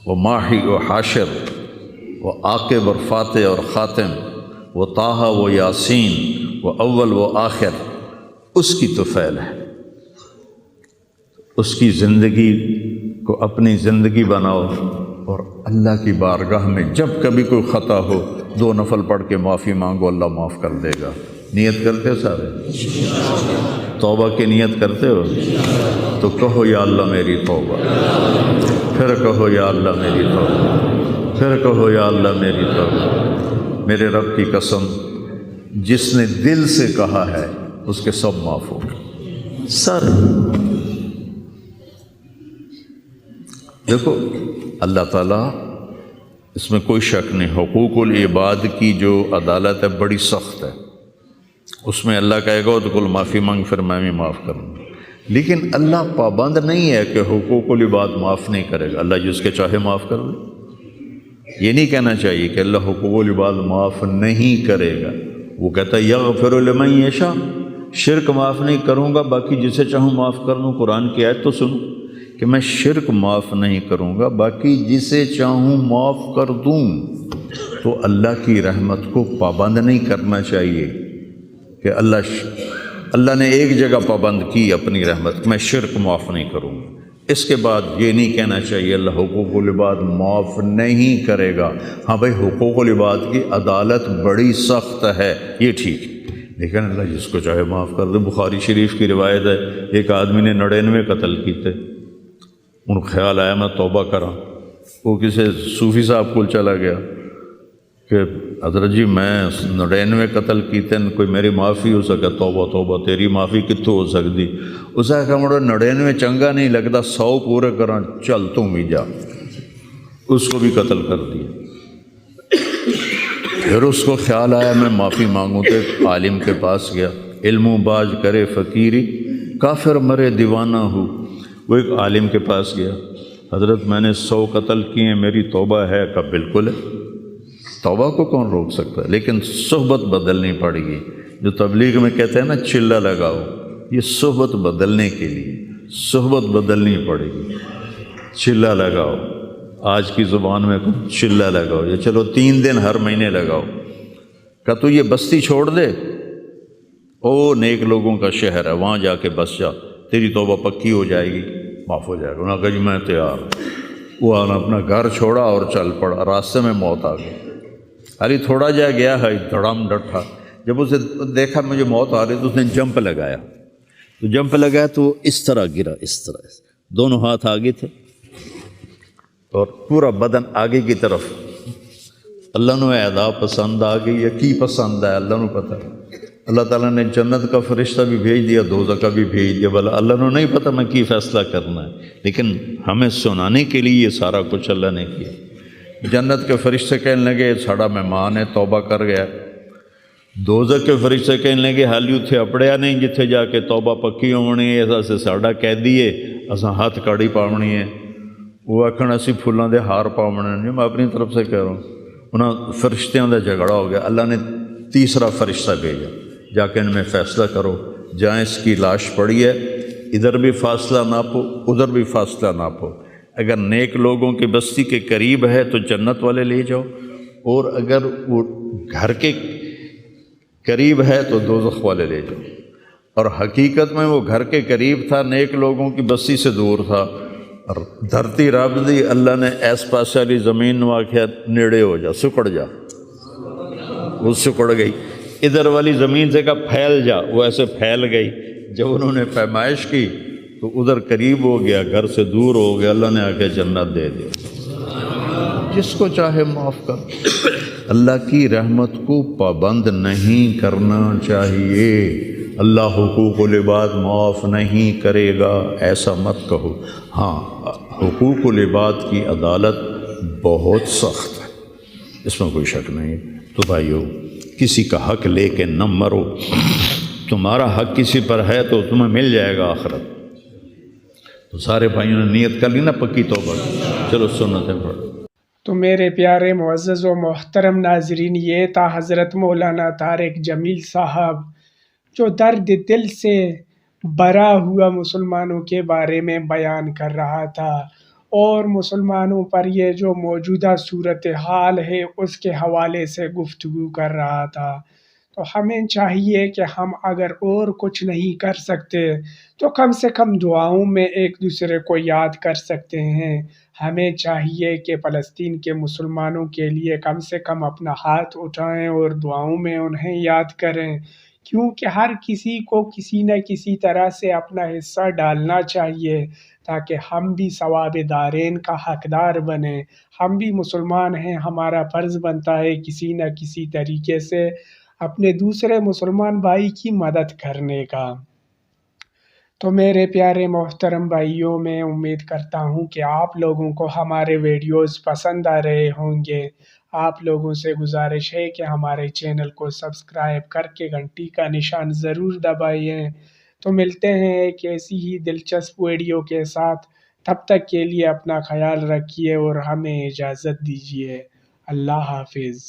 وہ ماہی و حاشر وہ عاقب اور فاتح اور خاتم، وہ طٰہٰ وہ یاسین، وہ اول وہ آخر، اس کی طفیل ہے. اس کی زندگی کو اپنی زندگی بناؤ، اور اللہ کی بارگاہ میں جب کبھی کوئی خطا ہو 2 نفل پڑھ کے معافی مانگو، اللہ معاف کر دے گا. نیت کرتے ہو سارے؟ توبہ کی نیت کرتے ہو؟ تو کہو یا اللہ میری توبہ، پھر کہو یا اللہ میری توبہ، پھر کہو یا اللہ میری توبہ. میرے رب کی قسم، جس نے دل سے کہا ہے اس کے سب معاف ہو گئے. سر دیکھو اللہ تعالیٰ، اس میں کوئی شک نہیں، حقوق العباد کی جو عدالت ہے بڑی سخت ہے. اس میں اللہ کہے گا تو کل معافی مانگ، پھر میں بھی معاف کروں. لیکن اللہ پابند نہیں ہے کہ حقوق العباد معاف نہیں کرے گا. اللہ جس کے چاہے معاف کر دے. یہ نہیں کہنا چاہیے کہ اللہ حقوق العباد معاف نہیں کرے گا. وہ کہتا ہے یغفر لمن یشاء، شرک معاف نہیں کروں گا، باقی جسے چاہوں معاف کر دوں۔ قرآن کی آیت تو سنو کہ میں شرک معاف نہیں کروں گا، باقی جسے چاہوں معاف کر دوں۔ تو اللہ کی رحمت کو پابند نہیں کرنا چاہیے کہ اللہ نے ایک جگہ پابند کی اپنی رحمت، میں شرک معاف نہیں کروں گا۔ اس کے بعد یہ نہیں کہنا چاہیے اللہ حقوق العباد معاف نہیں کرے گا۔ ہاں بھائی، حقوق العباد کی عدالت بڑی سخت ہے، یہ ٹھیک ہے، لیکن اللہ جس کو چاہے معاف کر دے۔ بخاری شریف کی روایت ہے، ایک آدمی نے 99 قتل کیتے، ان کو خیال آیا میں توبہ کراں، وہ کسی صوفی صاحب کو چلا گیا کہ حضرت جی میں 99 قتل کیتے، کوئی میری معافی ہو سکے؟ توبہ توبہ، تیری معافی کتوں ہو سکتی؟ اس نے کہا مڑا 99 چنگا نہیں لگتا، 100 پورے کراں، چل تم بھی جا۔ اس کو بھی قتل کر دیا۔ پھر اس کو خیال آیا میں معافی مانگوں، تو عالم کے پاس گیا، علم و باج کرے فقیری، کافر مرے دیوانہ ہو۔ وہ ایک عالم کے پاس گیا، حضرت میں نے 100 قتل کیے ہیں، میری توبہ ہے؟ کہا بالکل ہے، توبہ کو کون روک سکتا ہے، لیکن صحبت بدلنی پڑے گی۔ جو تبلیغ میں کہتے ہیں نا چلہ لگاؤ، یہ صحبت بدلنے کے لیے صحبت بدلنی پڑے گی۔ چلہ لگاؤ، آج کی زبان میں چلہ لگاؤ، یا چلو 3 دن ہر مہینے لگاؤ۔ کہ تو یہ بستی چھوڑ دے، او نیک لوگوں کا شہر ہے، وہاں جا کے بس جا، تیری توبہ پکی ہو جائے گی، معاف ہو جائے گا۔ انہوں نے کہا جی میں تیار ہوں۔ وہ اپنا گھر چھوڑا اور چل پڑا، راستے میں موت آ گئی۔ ارے تھوڑا جا گیا ہے، دھڑام ڈٹھا، جب اسے دیکھا مجھے موت آ رہی تو اس نے جمپ لگایا، تو جمپ لگایا تو اس طرح گرا، اس طرح، دونوں ہاتھ آگے تھے اور پورا بدن آگے کی طرف۔ اللہ نے ادا پسند آ گئی یا کی پسند ہے اللہ نے پتہ۔ اللہ تعالیٰ نے جنت کا فرشتہ بھی بھیج دیا، دوزخ کا بھی بھیج دیا، بھلا اللہ نے نہیں پتہ میں کی فیصلہ کرنا ہے، لیکن ہمیں سنانے کے لیے یہ سارا کچھ اللہ نے کیا۔ جنت کے فرشتے کہنے لگے ساڑا مہمان ہے، توبہ کر گیا۔ دوزخ کے فرشتے کہنے لگے حالی اتھے اپڑیا نہیں جتھے جا کے توبہ پکی ہونی ہے، ایسا سے ساڑا قیدی ہے، اساں ہاتھ کاڑی پاونی ہے۔ وہ آکھن اسی پھولاں دے ہار پاونے ہیں، میں اپنی طرف سے کہہ رہا ہوں۔ انہاں فرشتیاں دا جھگڑا ہو گیا، اللہ نے تیسرا فرشتہ بھیجا، جا کے ان میں فیصلہ کرو، جہاں اس کی لاش پڑی ہے ادھر بھی فاصلہ ناپو، ادھر بھی فاصلہ ناپو۔ اگر نیک لوگوں کی بستی کے قریب ہے تو جنت والے لے جاؤ، اور اگر وہ گھر کے قریب ہے تو دوزخ والے لے جاؤ۔ اور حقیقت میں وہ گھر کے قریب تھا، نیک لوگوں کی بستی سے دور تھا۔ اور دھرتی رب دی، اللہ نے ایس پاسے والی زمین نو آکھیا نیڑے ہو جا، سکڑ جا، وہ سکڑ گئی۔ ادھر والی زمین سے کہا پھیل جا، وہ ایسے پھیل گئی۔ جب انہوں نے پیمائش کی تو ادھر قریب ہو گیا، گھر سے دور ہو گیا، اللہ نے آکے جنت دے دیا۔ جس کو چاہے معاف کر۔ اللہ کی رحمت کو پابند نہیں کرنا چاہیے۔ اللہ حقوق العباد معاف نہیں کرے گا ایسا مت کہو۔ ہاں، حقوق العباد کی عدالت بہت سخت ہے، اس میں کوئی شک نہیں۔ تو بھائیو، کسی کا حق لے کے نہ مرو، تمہارا حق کسی پر ہے تو تمہیں مل جائے گا آخرت۔ تو سارے بھائیوں نے نیت کر لی نا پکی توبہ، چلو سنتیں پڑھو۔ تو میرے پیارے معزز و محترم ناظرین، یہ تھا حضرت مولانا طارق جمیل صاحب جو درد دل سے بھرا ہوا مسلمانوں کے بارے میں بیان کر رہا تھا، اور مسلمانوں پر یہ جو موجودہ صورتحال ہے اس کے حوالے سے گفتگو کر رہا تھا۔ تو ہمیں چاہیے کہ ہم اگر اور کچھ نہیں کر سکتے تو کم سے کم دعاؤں میں ایک دوسرے کو یاد کر سکتے ہیں۔ ہمیں چاہیے کہ فلسطین کے مسلمانوں کے لیے کم سے کم اپنا ہاتھ اٹھائیں اور دعاؤں میں انہیں یاد کریں، کیونکہ ہر کسی کو کسی نہ کسی طرح سے اپنا حصہ ڈالنا چاہیے تاکہ ہم بھی ثواب دارین کا حقدار بنیں۔ ہم بھی مسلمان ہیں، ہمارا فرض بنتا ہے کسی نہ کسی طریقے سے اپنے دوسرے مسلمان بھائی کی مدد کرنے کا۔ تو میرے پیارے محترم بھائیوں، میں امید کرتا ہوں کہ آپ لوگوں کو ہمارے ویڈیوز پسند آ رہے ہوں گے۔ آپ لوگوں سے گزارش ہے کہ ہمارے چینل کو سبسکرائب کر کے گھنٹی کا نشان ضرور دبائیں۔ تو ملتے ہیں ایک ایسی ہی دلچسپ ویڈیو کے ساتھ، تب تک کے لیے اپنا خیال رکھیے اور ہمیں اجازت دیجیے۔ اللہ حافظ۔